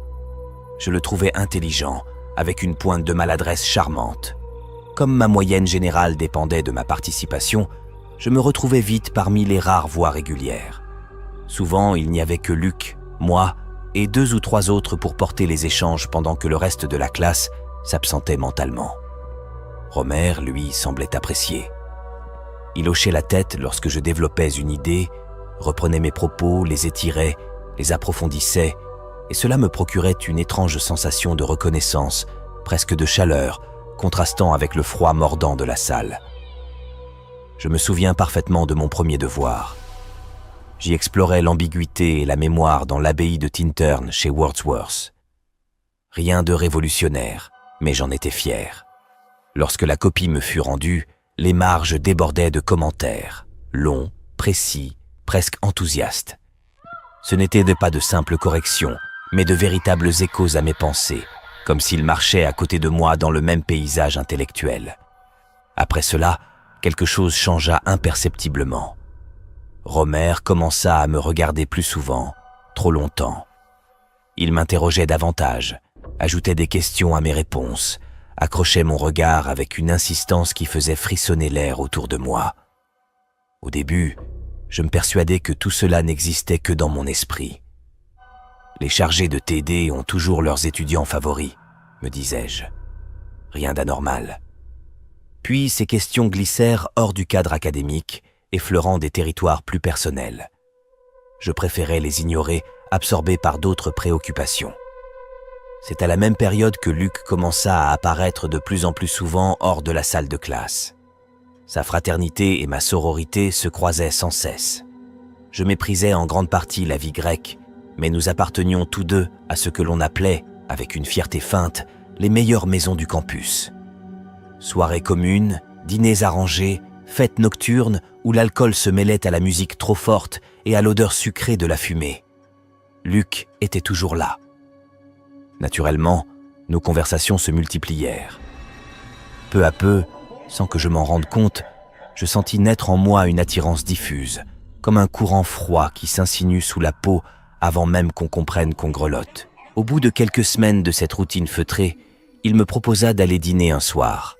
Je le trouvais intelligent, avec une pointe de maladresse charmante. Comme ma moyenne générale dépendait de ma participation, je me retrouvais vite parmi les rares voix régulières. Souvent, il n'y avait que Luc, moi et 2 ou 3 autres pour porter les échanges pendant que le reste de la classe s'absentait mentalement. Romer, lui, semblait apprécier. Il hochait la tête lorsque je développais une idée, reprenait mes propos, les étirait, les approfondissait, et cela me procurait une étrange sensation de reconnaissance, presque de chaleur, contrastant avec le froid mordant de la salle. Je me souviens parfaitement de mon premier devoir. J'y explorais l'ambiguïté et la mémoire dans l'abbaye de Tintern chez Wordsworth. Rien de révolutionnaire, mais j'en étais fier. Lorsque la copie me fut rendue, les marges débordaient de commentaires, longs, précis, presque enthousiastes. Ce n'étaient pas de simples corrections, mais de véritables échos à mes pensées, comme s'ils marchaient à côté de moi dans le même paysage intellectuel. Après cela, quelque chose changea imperceptiblement. Romer commença à me regarder plus souvent, trop longtemps. Il m'interrogeait davantage, ajoutait des questions à mes réponses, accrochait mon regard avec une insistance qui faisait frissonner l'air autour de moi. Au début, je me persuadais que tout cela n'existait que dans mon esprit. Les chargés de TD ont toujours leurs étudiants favoris, me disais-je. Rien d'anormal. Puis ces questions glissèrent hors du cadre académique, effleurant des territoires plus personnels. Je préférais les ignorer, absorbé par d'autres préoccupations. C'est à la même période que Luc commença à apparaître de plus en plus souvent hors de la salle de classe. Sa fraternité et ma sororité se croisaient sans cesse. Je méprisais en grande partie la vie grecque, mais nous appartenions tous deux à ce que l'on appelait, avec une fierté feinte, les meilleures maisons du campus. Soirées communes, dîners arrangés, fêtes nocturnes où l'alcool se mêlait à la musique trop forte et à l'odeur sucrée de la fumée. Luc était toujours là. Naturellement, nos conversations se multiplièrent. Peu à peu, sans que je m'en rende compte, je sentis naître en moi une attirance diffuse, comme un courant froid qui s'insinue sous la peau avant même qu'on comprenne qu'on grelotte. Au bout de quelques semaines de cette routine feutrée, il me proposa d'aller dîner un soir.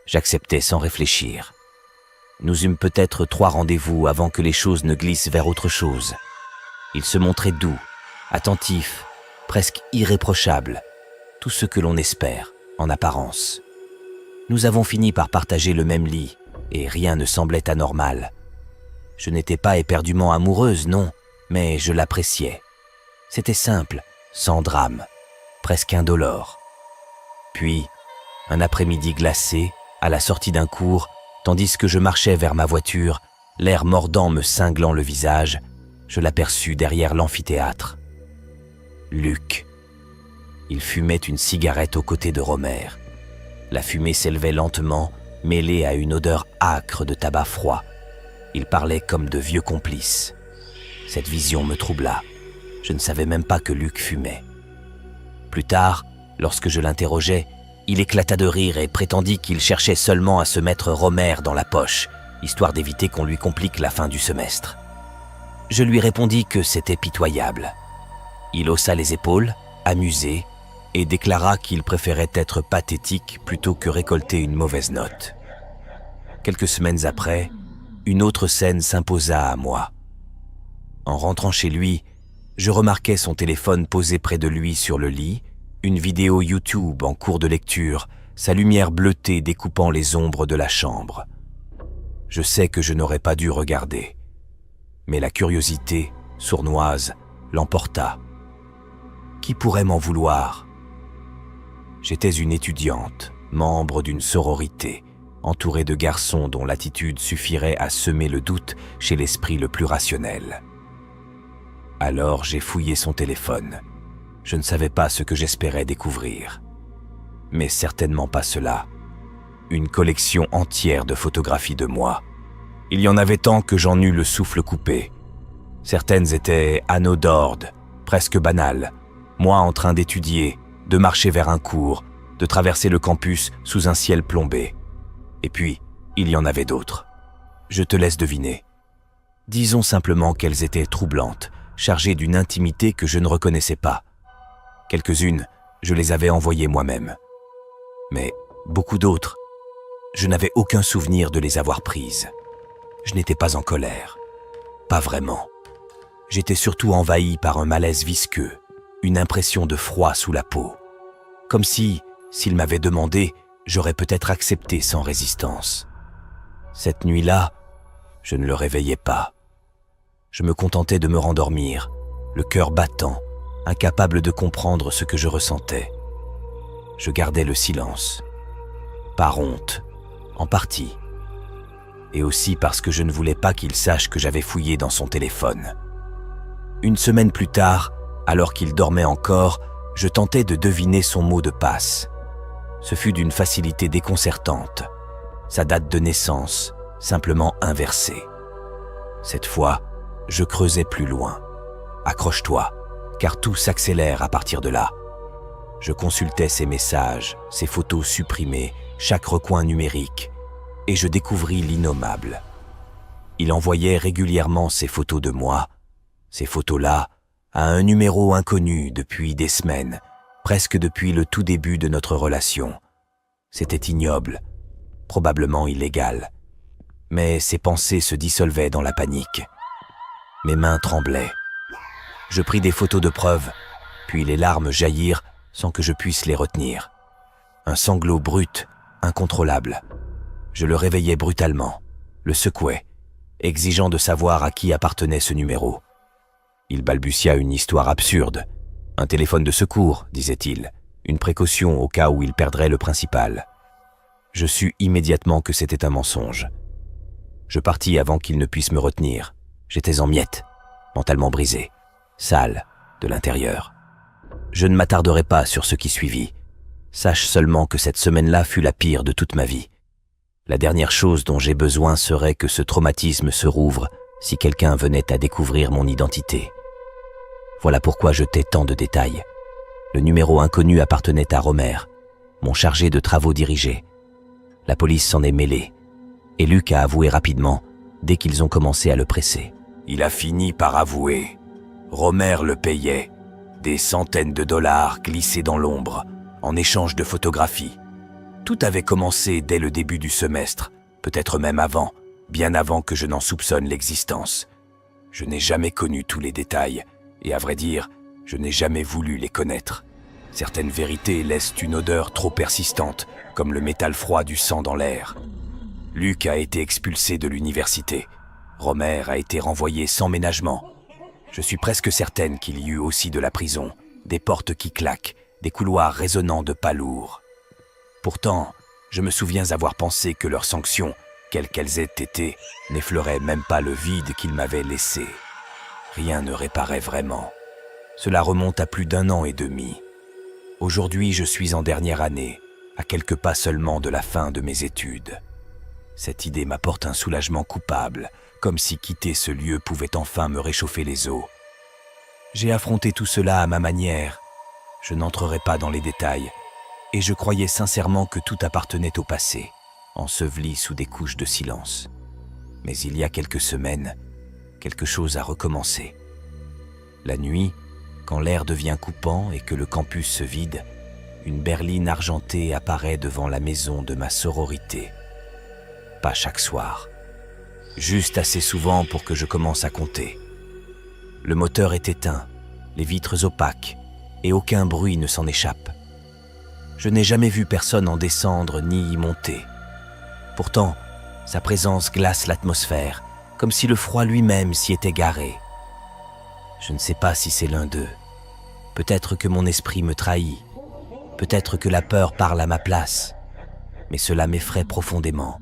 J'acceptai sans réfléchir. Nous eûmes peut-être 3 rendez-vous avant que les choses ne glissent vers autre chose. Il se montrait doux, attentif, presque irréprochable, tout ce que l'on espère, en apparence. Nous avons fini par partager le même lit, et rien ne semblait anormal. Je n'étais pas éperdument amoureuse, non, mais je l'appréciais. C'était simple, sans drame, presque indolore. Puis, un après-midi glacé, à la sortie d'un cours, tandis que je marchais vers ma voiture, l'air mordant me cinglant le visage, je l'aperçus derrière l'amphithéâtre. Luc. Il fumait une cigarette aux côtés de Romer. La fumée s'élevait lentement, mêlée à une odeur âcre de tabac froid. Il parlait comme de vieux complices. Cette vision me troubla. Je ne savais même pas que Luc fumait. Plus tard, lorsque je l'interrogeai, il éclata de rire et prétendit qu'il cherchait seulement à se mettre Romer dans la poche, histoire d'éviter qu'on lui complique la fin du semestre. Je lui répondis que c'était pitoyable. Il haussa les épaules, amusé, et déclara qu'il préférait être pathétique plutôt que récolter une mauvaise note. Quelques semaines après, une autre scène s'imposa à moi. En rentrant chez lui, je remarquai son téléphone posé près de lui sur le lit, une vidéo YouTube en cours de lecture, sa lumière bleutée découpant les ombres de la chambre. Je sais que je n'aurais pas dû regarder, mais la curiosité, sournoise, l'emporta. Qui pourrait m'en vouloir ? J'étais une étudiante, membre d'une sororité, entourée de garçons dont l'attitude suffirait à semer le doute chez l'esprit le plus rationnel. Alors j'ai fouillé son téléphone. Je ne savais pas ce que j'espérais découvrir. Mais certainement pas cela. Une collection entière de photographies de moi. Il y en avait tant que j'en eus le souffle coupé. Certaines étaient anodordes, presque banales. Moi en train d'étudier, de marcher vers un cours, de traverser le campus sous un ciel plombé. Et puis, il y en avait d'autres. Je te laisse deviner. Disons simplement qu'elles étaient troublantes, chargées d'une intimité que je ne reconnaissais pas. Quelques-unes, je les avais envoyées moi-même. Mais beaucoup d'autres, je n'avais aucun souvenir de les avoir prises. Je n'étais pas en colère. Pas vraiment. J'étais surtout envahi par un malaise visqueux, une impression de froid sous la peau. Comme si, s'il m'avait demandé, j'aurais peut-être accepté sans résistance. Cette nuit-là, je ne le réveillais pas. Je me contentais de me rendormir, le cœur battant, incapable de comprendre ce que je ressentais. Je gardais le silence. Par honte, en partie. Et aussi parce que je ne voulais pas qu'il sache que j'avais fouillé dans son téléphone. Une semaine plus tard, alors qu'il dormait encore, je tentais de deviner son mot de passe. Ce fut d'une facilité déconcertante. Sa date de naissance, simplement inversée. Cette fois, je creusais plus loin. Accroche-toi, car tout s'accélère à partir de là. Je consultais ses messages, ses photos supprimées, chaque recoin numérique, et je découvris l'innommable. Il envoyait régulièrement ses photos de moi, ces photos-là, à un numéro inconnu depuis des semaines, presque depuis le tout début de notre relation. C'était ignoble, probablement illégal. Mais ces pensées se dissolvaient dans la panique. Mes mains tremblaient. Je pris des photos de preuve, puis les larmes jaillirent sans que je puisse les retenir. Un sanglot brut, incontrôlable. Je le réveillais brutalement, le secouais, exigeant de savoir à qui appartenait ce numéro. Il balbutia une histoire absurde. Un téléphone de secours, disait-il, une précaution au cas où il perdrait le principal. Je sus immédiatement que c'était un mensonge. Je partis avant qu'il ne puisse me retenir. J'étais en miettes, mentalement brisé, sale de l'intérieur. Je ne m'attarderai pas sur ce qui suivit. Sache seulement que cette semaine-là fut la pire de toute ma vie. La dernière chose dont j'ai besoin serait que ce traumatisme se rouvre si quelqu'un venait à découvrir mon identité. Voilà pourquoi je tais tant de détails. Le numéro inconnu appartenait à Romer, mon chargé de travaux dirigés. La police s'en est mêlée, et Luc a avoué rapidement, dès qu'ils ont commencé à le presser. Il a fini par avouer. Romer le payait, des centaines de dollars glissés dans l'ombre, en échange de photographies. Tout avait commencé dès le début du semestre, peut-être même avant, bien avant que je n'en soupçonne l'existence. Je n'ai jamais connu tous les détails, et à vrai dire, je n'ai jamais voulu les connaître. Certaines vérités laissent une odeur trop persistante, comme le métal froid du sang dans l'air. Luc a été expulsé de l'université. Romer a été renvoyé sans ménagement. Je suis presque certaine qu'il y eut aussi de la prison, des portes qui claquent, des couloirs résonnants de pas lourds. Pourtant, je me souviens avoir pensé que leurs sanctions, quelles qu'elles aient été, n'effleuraient même pas le vide qu'ils m'avaient laissé. Rien ne réparait vraiment. Cela remonte à plus d'1 an et demi. Aujourd'hui, je suis en dernière année, à quelques pas seulement de la fin de mes études. Cette idée m'apporte un soulagement coupable, comme si quitter ce lieu pouvait enfin me réchauffer les os. J'ai affronté tout cela à ma manière. Je n'entrerai pas dans les détails, et je croyais sincèrement que tout appartenait au passé, enseveli sous des couches de silence. Mais il y a quelques semaines, quelque chose a recommencé. La nuit, quand l'air devient coupant et que le campus se vide, une berline argentée apparaît devant la maison de ma sororité. Pas chaque soir, juste assez souvent pour que je commence à compter. Le moteur est éteint, les vitres opaques, et aucun bruit ne s'en échappe. Je n'ai jamais vu personne en descendre ni y monter. Pourtant, sa présence glace l'atmosphère, comme si le froid lui-même s'y était garé. Je ne sais pas si c'est l'un d'eux. Peut-être que mon esprit me trahit. Peut-être que la peur parle à ma place. Mais cela m'effraie profondément.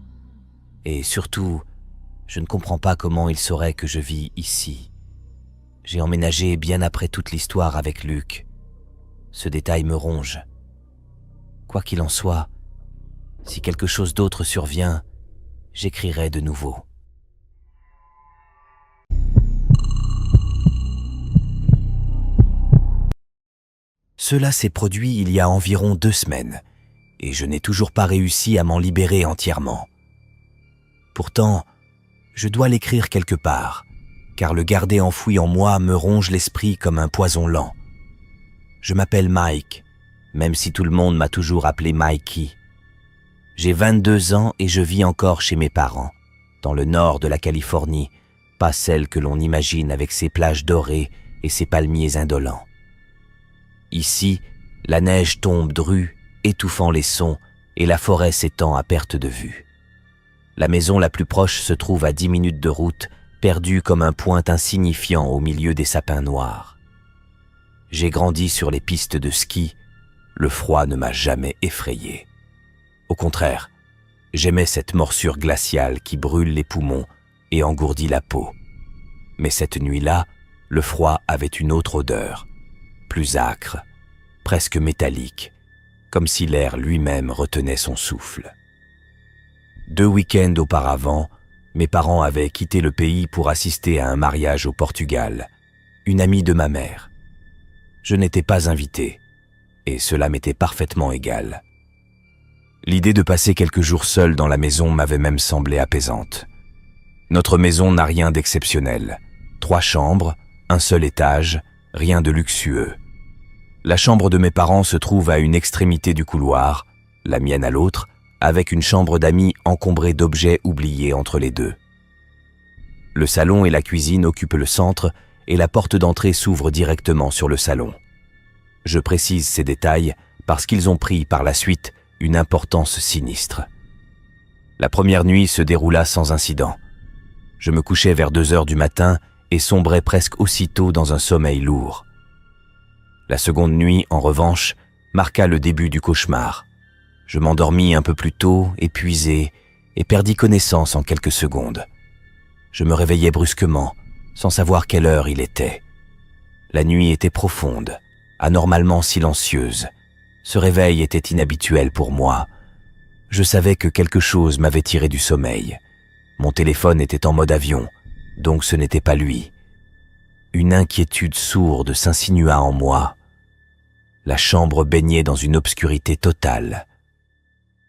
Et surtout, je ne comprends pas comment il saurait que je vis ici. J'ai emménagé bien après toute l'histoire avec Luc. Ce détail me ronge. Quoi qu'il en soit, si quelque chose d'autre survient, j'écrirai de nouveau. Cela s'est produit il y a environ 2 semaines, et je n'ai toujours pas réussi à m'en libérer entièrement. Pourtant, je dois l'écrire quelque part, car le garder enfoui en moi me ronge l'esprit comme un poison lent. Je m'appelle Mike, même si tout le monde m'a toujours appelé Mikey. J'ai 22 ans et je vis encore chez mes parents, dans le nord de la Californie, pas celle que l'on imagine avec ses plages dorées et ses palmiers indolents. Ici, la neige tombe drue, étouffant les sons, et la forêt s'étend à perte de vue. La maison la plus proche se trouve à 10 minutes de route, perdue comme un point insignifiant au milieu des sapins noirs. J'ai grandi sur les pistes de ski, le froid ne m'a jamais effrayé. Au contraire, j'aimais cette morsure glaciale qui brûle les poumons et engourdit la peau. Mais cette nuit-là, le froid avait une autre odeur, plus âcre, presque métallique, comme si l'air lui-même retenait son souffle. 2 week-ends auparavant, mes parents avaient quitté le pays pour assister à un mariage au Portugal, une amie de ma mère. Je n'étais pas invité, et cela m'était parfaitement égal. L'idée de passer quelques jours seul dans la maison m'avait même semblé apaisante. Notre maison n'a rien d'exceptionnel. 3 chambres, un seul étage, rien de luxueux. La chambre de mes parents se trouve à une extrémité du couloir, la mienne à l'autre, avec une chambre d'amis encombrée d'objets oubliés entre les deux. Le salon et la cuisine occupent le centre et la porte d'entrée s'ouvre directement sur le salon. Je précise ces détails parce qu'ils ont pris par la suite une importance sinistre. La première nuit se déroula sans incident. Je me couchais vers 2 heures du matin et sombrais presque aussitôt dans un sommeil lourd. La seconde nuit, en revanche, marqua le début du cauchemar. Je m'endormis un peu plus tôt, épuisé, et perdis connaissance en quelques secondes. Je me réveillai brusquement, sans savoir quelle heure il était. La nuit était profonde, anormalement silencieuse. Ce réveil était inhabituel pour moi. Je savais que quelque chose m'avait tiré du sommeil. Mon téléphone était en mode avion, donc ce n'était pas lui. Une inquiétude sourde s'insinua en moi. La chambre baignait dans une obscurité totale.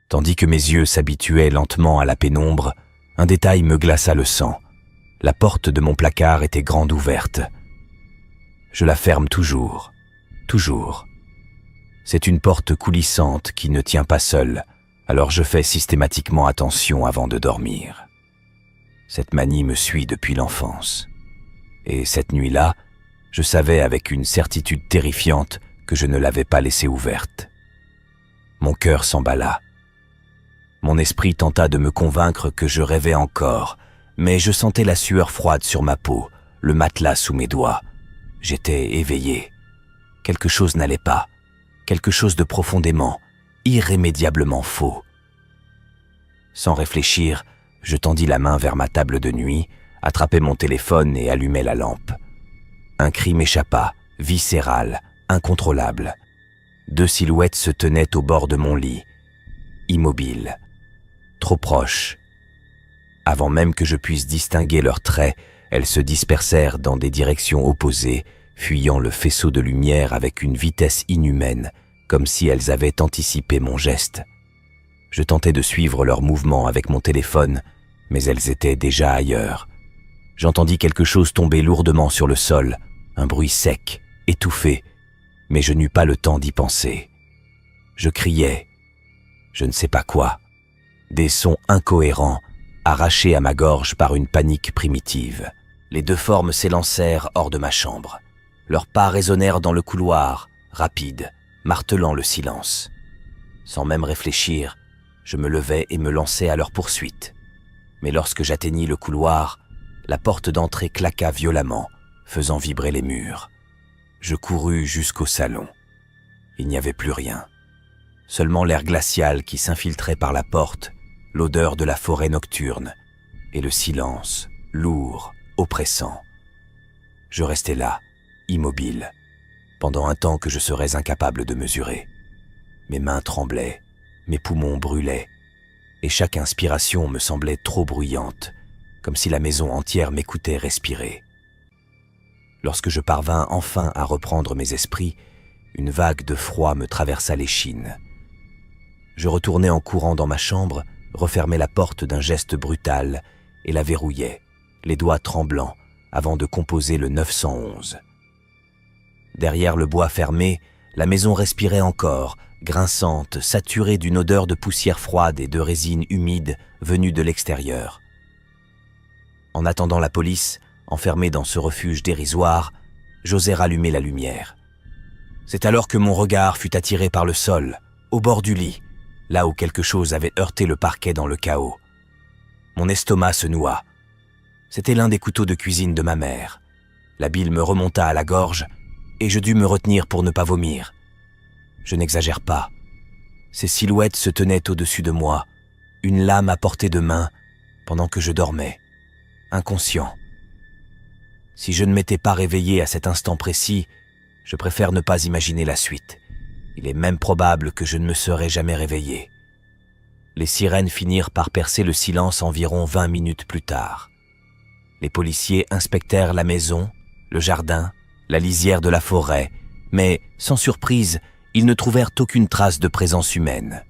Tandis que mes yeux s'habituaient lentement à la pénombre, un détail me glaça le sang. La porte de mon placard était grande ouverte. Je la ferme toujours, toujours. C'est une porte coulissante qui ne tient pas seule, alors je fais systématiquement attention avant de dormir. Cette manie me suit depuis l'enfance. Et cette nuit-là, je savais avec une certitude terrifiante que je ne l'avais pas laissée ouverte. Mon cœur s'emballa. Mon esprit tenta de me convaincre que je rêvais encore, mais je sentais la sueur froide sur ma peau, le matelas sous mes doigts. J'étais éveillé. Quelque chose n'allait pas, quelque chose de profondément, irrémédiablement faux. Sans réfléchir, je tendis la main vers ma table de nuit, attrapai mon téléphone et allumai la lampe. Un cri m'échappa, viscéral, incontrôlable. 2 silhouettes se tenaient au bord de mon lit, immobiles, trop proches. Avant même que je puisse distinguer leurs traits, elles se dispersèrent dans des directions opposées, fuyant le faisceau de lumière avec une vitesse inhumaine, comme si elles avaient anticipé mon geste. Je tentais de suivre leurs mouvements avec mon téléphone, mais elles étaient déjà ailleurs. J'entendis quelque chose tomber lourdement sur le sol, un bruit sec, étouffé, mais je n'eus pas le temps d'y penser. Je criais, je ne sais pas quoi, des sons incohérents, arrachés à ma gorge par une panique primitive. Les 2 formes s'élancèrent hors de ma chambre. Leurs pas résonnèrent dans le couloir, rapides, martelant le silence. Sans même réfléchir, je me levai et me lançai à leur poursuite. Mais lorsque j'atteignis le couloir, la porte d'entrée claqua violemment, faisant vibrer les murs. Je courus jusqu'au salon. Il n'y avait plus rien. Seulement l'air glacial qui s'infiltrait par la porte, l'odeur de la forêt nocturne, et le silence, lourd, oppressant. Je restai là, immobile, pendant un temps que je serais incapable de mesurer. Mes mains tremblaient, mes poumons brûlaient, et chaque inspiration me semblait trop bruyante, comme si la maison entière m'écoutait respirer. Lorsque je parvins enfin à reprendre mes esprits, une vague de froid me traversa l'échine. Je retournai en courant dans ma chambre, refermai la porte d'un geste brutal et la verrouillai, les doigts tremblants, avant de composer le 911. Derrière le bois fermé, la maison respirait encore, grinçante, saturée d'une odeur de poussière froide et de résine humide venue de l'extérieur. En attendant la police, enfermé dans ce refuge dérisoire, j'osai rallumer la lumière. C'est alors que mon regard fut attiré par le sol, au bord du lit, là où quelque chose avait heurté le parquet dans le chaos. Mon estomac se noua. C'était l'un des couteaux de cuisine de ma mère. La bile me remonta à la gorge et je dus me retenir pour ne pas vomir. Je n'exagère pas. Ces silhouettes se tenaient au-dessus de moi, une lame à portée de main, pendant que je dormais, inconscient. Si je ne m'étais pas réveillé à cet instant précis, je préfère ne pas imaginer la suite. Il est même probable que je ne me serais jamais réveillé. Les sirènes finirent par percer le silence environ 20 minutes plus tard. Les policiers inspectèrent la maison, le jardin, la lisière de la forêt, mais, sans surprise, ils ne trouvèrent aucune trace de présence humaine.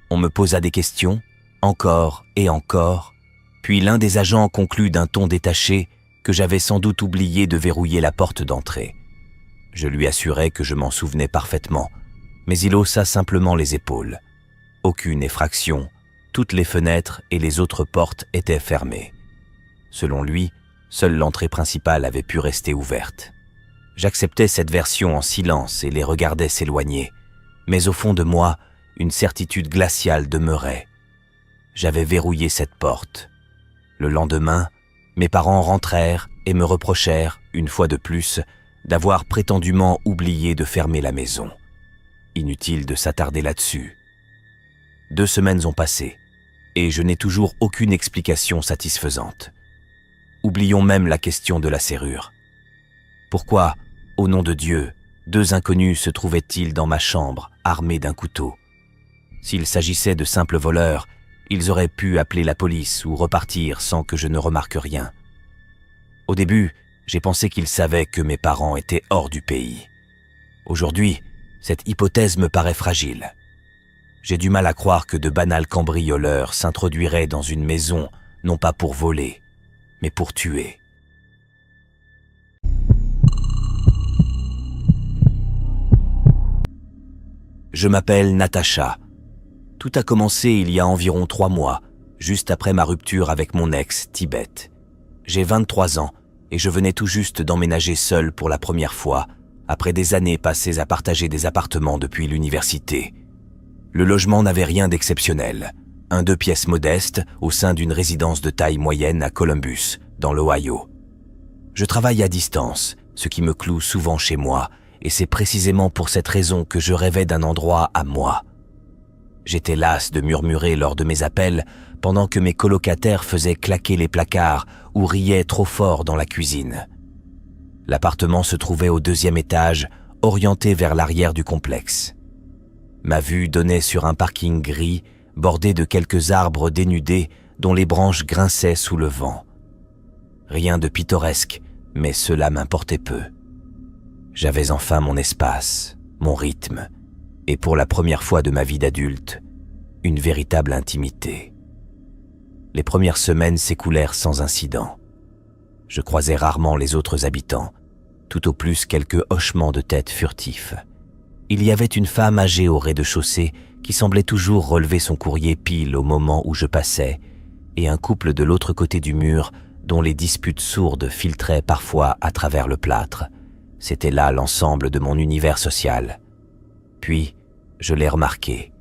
On me posa des questions, encore et encore, puis l'un des agents conclut d'un ton détaché que j'avais sans doute oublié de verrouiller la porte d'entrée. Je lui assurai que je m'en souvenais parfaitement, mais il haussa simplement les épaules. Aucune effraction, toutes les fenêtres et les autres portes étaient fermées. Selon lui, seule l'entrée principale avait pu rester ouverte. J'acceptais cette version en silence et les regardais s'éloigner, mais au fond de moi, une certitude glaciale demeurait. J'avais verrouillé cette porte. Le lendemain, mes parents rentrèrent et me reprochèrent, une fois de plus, d'avoir prétendument oublié de fermer la maison. Inutile de s'attarder là-dessus. 2 semaines ont passé, et je n'ai toujours aucune explication satisfaisante. Oublions même la question de la serrure. Pourquoi, au nom de Dieu, 2 inconnus se trouvaient-ils dans ma chambre, armés d'un couteau? S'il s'agissait de simples voleurs, ils auraient pu appeler la police ou repartir sans que je ne remarque rien. Au début, j'ai pensé qu'ils savaient que mes parents étaient hors du pays. Aujourd'hui, cette hypothèse me paraît fragile. J'ai du mal à croire que de banals cambrioleurs s'introduiraient dans une maison, non pas pour voler, mais pour tuer. Je m'appelle Natacha. Tout a commencé il y a environ 3 mois, juste après ma rupture avec mon ex, Tibet. J'ai 23 ans et je venais tout juste d'emménager seul pour la première fois, après des années passées à partager des appartements depuis l'université. Le logement n'avait rien d'exceptionnel. Un 2 pièces modeste au sein d'une résidence de taille moyenne à Columbus, dans l'Ohio. Je travaille à distance, ce qui me cloue souvent chez moi, et c'est précisément pour cette raison que je rêvais d'un endroit à moi. J'étais las de murmurer lors de mes appels pendant que mes colocataires faisaient claquer les placards ou riaient trop fort dans la cuisine. L'appartement se trouvait au 2e étage, orienté vers l'arrière du complexe. Ma vue donnait sur un parking gris, bordé de quelques arbres dénudés dont les branches grinçaient sous le vent. Rien de pittoresque, mais cela m'importait peu. J'avais enfin mon espace, mon rythme, et pour la première fois de ma vie d'adulte, une véritable intimité. Les premières semaines s'écoulèrent sans incident. Je croisais rarement les autres habitants, tout au plus quelques hochements de tête furtifs. Il y avait une femme âgée au rez-de-chaussée qui semblait toujours relever son courrier pile au moment où je passais, et un couple de l'autre côté du mur dont les disputes sourdes filtraient parfois à travers le plâtre. C'était là l'ensemble de mon univers social. Puis, je l'ai remarqué.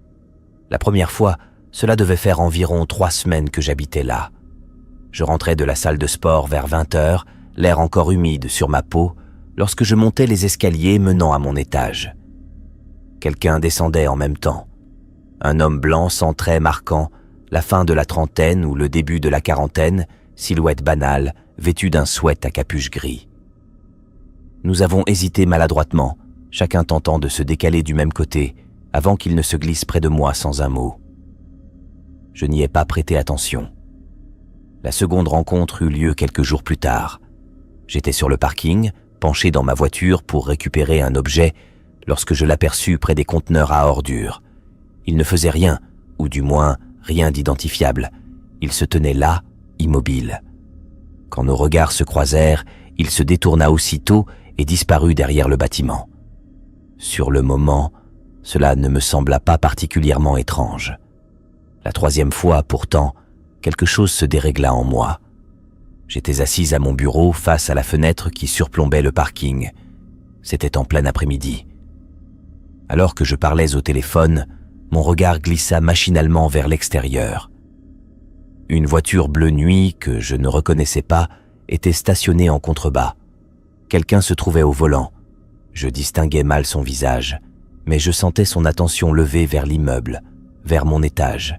La première fois, cela devait faire environ 3 semaines que j'habitais là. Je rentrais de la salle de sport vers 20h, l'air encore humide sur ma peau, lorsque je montais les escaliers menant à mon étage. Quelqu'un descendait en même temps. Un homme blanc sans traits marquant, la fin de la trentaine ou le début de la quarantaine, silhouette banale, vêtu d'un sweat à capuche gris. Nous avons hésité maladroitement, chacun tentant de se décaler du même côté, avant qu'il ne se glisse près de moi sans un mot. Je n'y ai pas prêté attention. La seconde rencontre eut lieu quelques jours plus tard. J'étais sur le parking, penché dans ma voiture pour récupérer un objet, lorsque je l'aperçus près des conteneurs à ordures. Il ne faisait rien, ou du moins rien d'identifiable. Il se tenait là, immobile. Quand nos regards se croisèrent, il se détourna aussitôt et disparut derrière le bâtiment. Sur le moment, cela ne me sembla pas particulièrement étrange. La 3e fois, pourtant, quelque chose se dérégla en moi. J'étais assise à mon bureau face à la fenêtre qui surplombait le parking. C'était en plein après-midi. Alors que je parlais au téléphone, mon regard glissa machinalement vers l'extérieur. Une voiture bleu nuit que je ne reconnaissais pas était stationnée en contrebas. Quelqu'un se trouvait au volant. Je distinguais mal son visage, mais je sentais son attention levée vers l'immeuble, vers mon étage,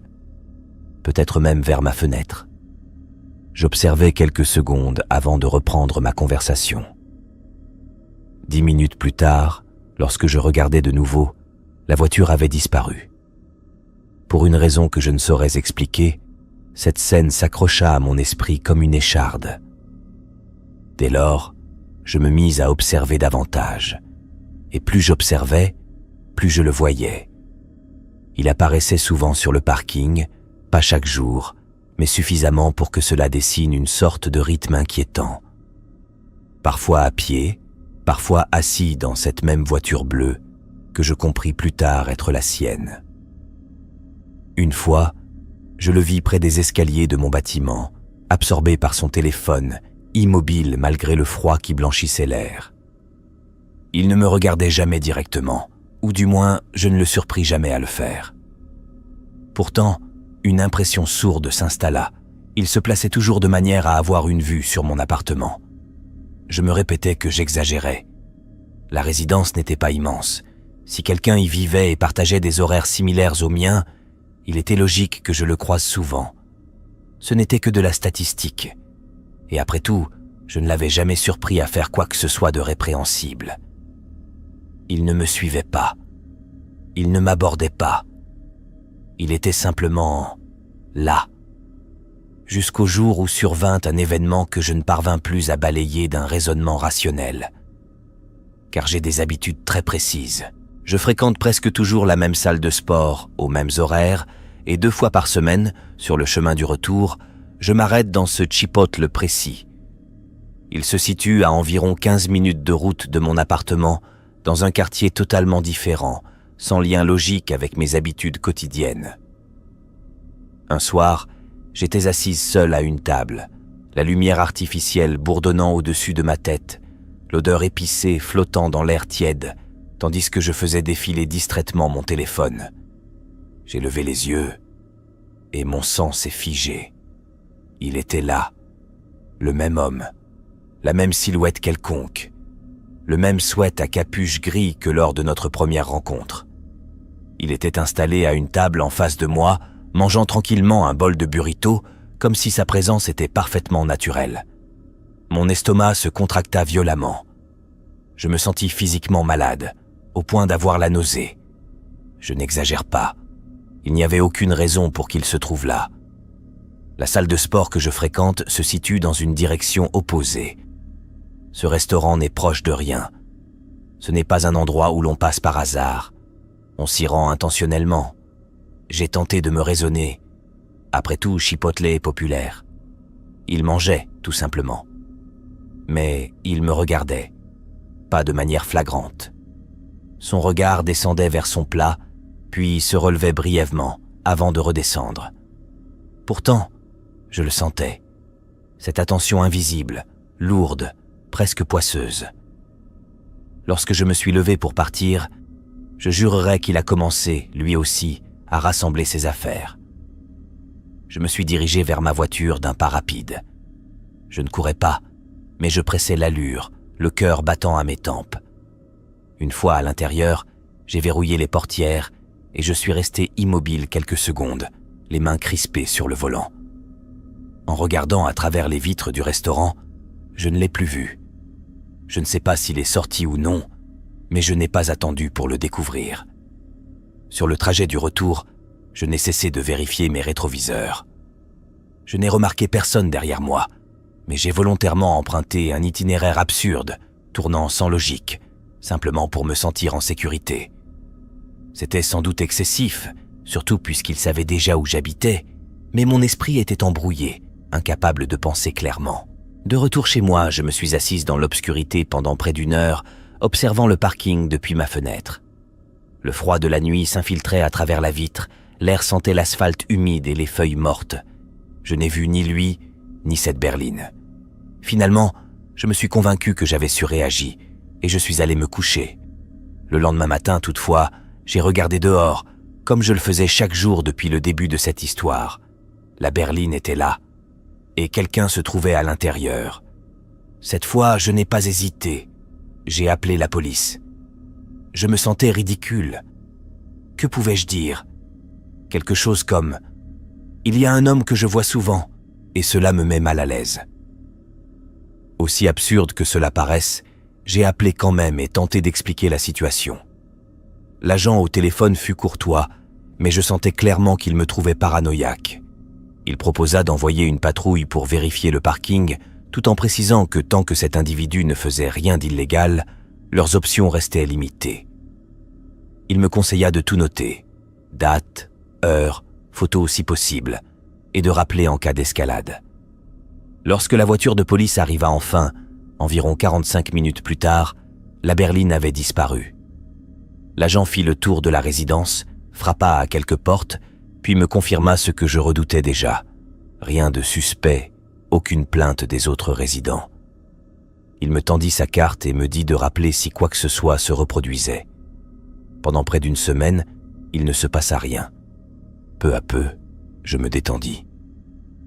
peut-être même vers ma fenêtre. J'observais quelques secondes avant de reprendre ma conversation. 10 minutes plus tard, lorsque je regardais de nouveau, la voiture avait disparu. Pour une raison que je ne saurais expliquer, cette scène s'accrocha à mon esprit comme une écharde. Dès lors, je me mis à observer davantage, et plus j'observais, plus je le voyais. Il apparaissait souvent sur le parking, pas chaque jour, mais suffisamment pour que cela dessine une sorte de rythme inquiétant. Parfois à pied, parfois assis dans cette même voiture bleue que je compris plus tard être la sienne. Une fois, je le vis près des escaliers de mon bâtiment, absorbé par son téléphone, immobile malgré le froid qui blanchissait l'air. Il ne me regardait jamais directement, ou du moins je ne le surpris jamais à le faire. Pourtant, une impression sourde s'installa. Il se plaçait toujours de manière à avoir une vue sur mon appartement. Je me répétais que j'exagérais. La résidence n'était pas immense. Si quelqu'un y vivait et partageait des horaires similaires aux miens, il était logique que je le croise souvent. Ce n'était que de la statistique. Et après tout, je ne l'avais jamais surpris à faire quoi que ce soit de répréhensible. Il ne me suivait pas. Il ne m'abordait pas. Il était simplement là. Jusqu'au jour où survint un événement que je ne parvins plus à balayer d'un raisonnement rationnel. Car j'ai des habitudes très précises. Je fréquente presque toujours la même salle de sport, aux mêmes horaires, et 2 fois par semaine, sur le chemin du retour, je m'arrête dans ce chipotle précis. Il se situe à environ 15 minutes de route de mon appartement, dans un quartier totalement différent, sans lien logique avec mes habitudes quotidiennes. Un soir, j'étais assise seule à une table, la lumière artificielle bourdonnant au-dessus de ma tête, l'odeur épicée flottant dans l'air tiède, tandis que je faisais défiler distraitement mon téléphone. J'ai levé les yeux et mon sang s'est figé. Il était là, le même homme, la même silhouette quelconque, le même sweat à capuche gris que lors de notre première rencontre. Il était installé à une table en face de moi, mangeant tranquillement un bol de burrito, comme si sa présence était parfaitement naturelle. Mon estomac se contracta violemment. Je me sentis physiquement malade, au point d'avoir la nausée. Je n'exagère pas. Il n'y avait aucune raison pour qu'il se trouve là. La salle de sport que je fréquente se situe dans une direction opposée. Ce restaurant n'est proche de rien. Ce n'est pas un endroit où l'on passe par hasard. On s'y rend intentionnellement. J'ai tenté de me raisonner. Après tout, Chipotle est populaire. Il mangeait, tout simplement. Mais il me regardait, pas de manière flagrante. Son regard descendait vers son plat, puis se relevait brièvement, avant de redescendre. Pourtant, je le sentais. Cette attention invisible, lourde, presque poisseuse. Lorsque je me suis levé pour partir, je jurerais qu'il a commencé, lui aussi, à rassembler ses affaires. Je me suis dirigé vers ma voiture d'un pas rapide. Je ne courais pas, mais je pressais l'allure, le cœur battant à mes tempes. Une fois à l'intérieur, j'ai verrouillé les portières et je suis resté immobile quelques secondes, les mains crispées sur le volant. En regardant à travers les vitres du restaurant, je ne l'ai plus vu. Je ne sais pas s'il est sorti ou non, mais je n'ai pas attendu pour le découvrir. Sur le trajet du retour, je n'ai cessé de vérifier mes rétroviseurs. Je n'ai remarqué personne derrière moi, mais j'ai volontairement emprunté un itinéraire absurde, tournant sans logique, simplement pour me sentir en sécurité. C'était sans doute excessif, surtout puisqu'il savait déjà où j'habitais, mais mon esprit était embrouillé, incapable de penser clairement. De retour chez moi, je me suis assise dans l'obscurité pendant près d'1 heure, observant le parking depuis ma fenêtre. Le froid de la nuit s'infiltrait à travers la vitre, l'air sentait l'asphalte humide et les feuilles mortes. Je n'ai vu ni lui, ni cette berline. Finalement, je me suis convaincu que j'avais surréagi, et je suis allé me coucher. Le lendemain matin, toutefois, j'ai regardé dehors, comme je le faisais chaque jour depuis le début de cette histoire. La berline était là, et quelqu'un se trouvait à l'intérieur. Cette fois, je n'ai pas hésité. J'ai appelé la police. Je me sentais ridicule. Que pouvais-je dire? Quelque chose comme « Il y a un homme que je vois souvent, et cela me met mal à l'aise. » Aussi absurde que cela paraisse, j'ai appelé quand même et tenté d'expliquer la situation. L'agent au téléphone fut courtois, mais je sentais clairement qu'il me trouvait paranoïaque. Il proposa d'envoyer une patrouille pour vérifier le parking, tout en précisant que tant que cet individu ne faisait rien d'illégal, leurs options restaient limitées. Il me conseilla de tout noter, date, heure, photo si possible, et de rappeler en cas d'escalade. Lorsque la voiture de police arriva enfin, environ 45 minutes plus tard, la berline avait disparu. L'agent fit le tour de la résidence, frappa à quelques portes, puis me confirma ce que je redoutais déjà. Rien de suspect, aucune plainte des autres résidents. Il me tendit sa carte et me dit de rappeler si quoi que ce soit se reproduisait. Pendant près d'une semaine, il ne se passa rien. Peu à peu, je me détendis.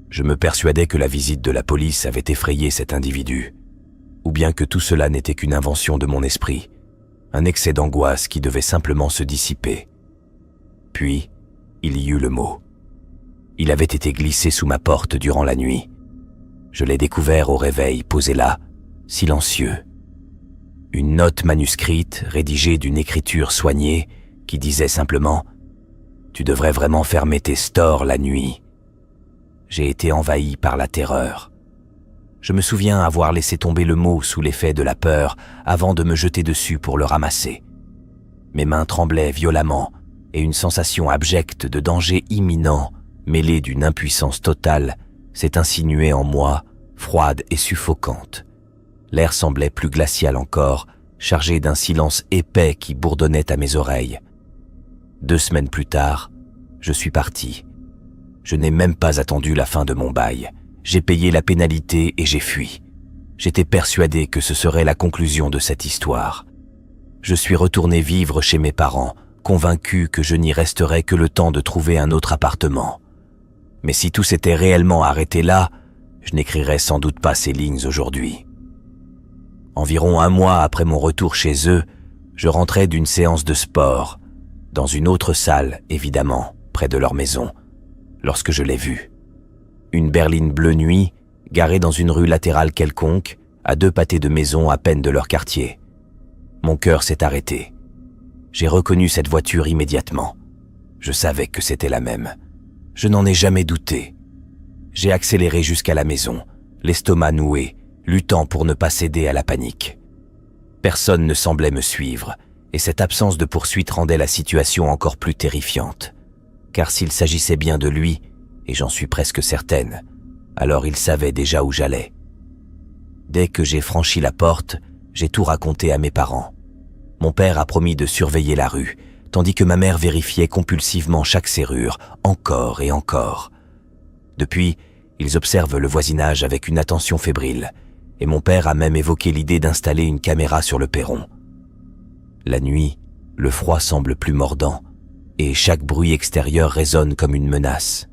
Je me persuadais que la visite de la police avait effrayé cet individu, ou bien que tout cela n'était qu'une invention de mon esprit, un excès d'angoisse qui devait simplement se dissiper. Puis, il y eut le mot. Il avait été glissé sous ma porte durant la nuit. Je l'ai découvert au réveil, posé là, silencieux. Une note manuscrite, rédigée d'une écriture soignée, qui disait simplement « Tu devrais vraiment fermer tes stores la nuit ». J'ai été envahi par la terreur. Je me souviens avoir laissé tomber le mot sous l'effet de la peur avant de me jeter dessus pour le ramasser. Mes mains tremblaient violemment et une sensation abjecte de danger imminent, mêlée d'une impuissance totale, s'est insinuée en moi, froide et suffocante. L'air semblait plus glacial encore, chargé d'un silence épais qui bourdonnait à mes oreilles. 2 semaines plus tard, je suis parti. Je n'ai même pas attendu la fin de mon bail. J'ai payé la pénalité et j'ai fui. J'étais persuadé que ce serait la conclusion de cette histoire. Je suis retourné vivre chez mes parents, convaincu que je n'y resterais que le temps de trouver un autre appartement. Mais si tout s'était réellement arrêté là, je n'écrirais sans doute pas ces lignes aujourd'hui. Environ 1 mois après mon retour chez eux, je rentrais d'une séance de sport, dans une autre salle, évidemment, près de leur maison, lorsque je l'ai vue. Une berline bleu nuit, garée dans une rue latérale quelconque, à 2 pâtés de maison à peine de leur quartier. Mon cœur s'est arrêté. J'ai reconnu cette voiture immédiatement. Je savais que c'était la même. Je n'en ai jamais douté. J'ai accéléré jusqu'à la maison, l'estomac noué, luttant pour ne pas céder à la panique. Personne ne semblait me suivre, et cette absence de poursuite rendait la situation encore plus terrifiante. Car s'il s'agissait bien de lui, et j'en suis presque certaine, alors il savait déjà où j'allais. Dès que j'ai franchi la porte, j'ai tout raconté à mes parents. Mon père a promis de surveiller la rue, tandis que ma mère vérifiait compulsivement chaque serrure, encore et encore. Depuis, ils observent le voisinage avec une attention fébrile, et mon père a même évoqué l'idée d'installer une caméra sur le perron. La nuit, le froid semble plus mordant, et chaque bruit extérieur résonne comme une menace.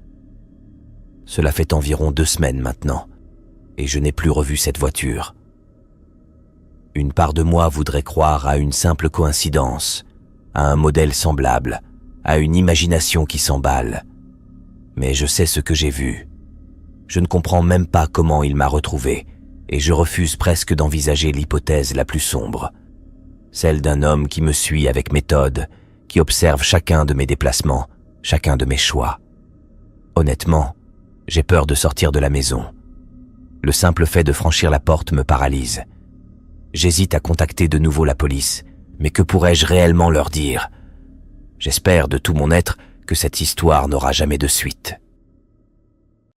Cela fait environ 2 semaines maintenant, et je n'ai plus revu cette voiture. Une part de moi voudrait croire à une simple coïncidence, à un modèle semblable, à une imagination qui s'emballe. Mais je sais ce que j'ai vu. Je ne comprends même pas comment il m'a retrouvé, et je refuse presque d'envisager l'hypothèse la plus sombre, celle d'un homme qui me suit avec méthode, qui observe chacun de mes déplacements, chacun de mes choix. Honnêtement, j'ai peur de sortir de la maison. Le simple fait de franchir la porte me paralyse. J'hésite à contacter de nouveau la police, mais que pourrais-je réellement leur dire ? J'espère de tout mon être que cette histoire n'aura jamais de suite.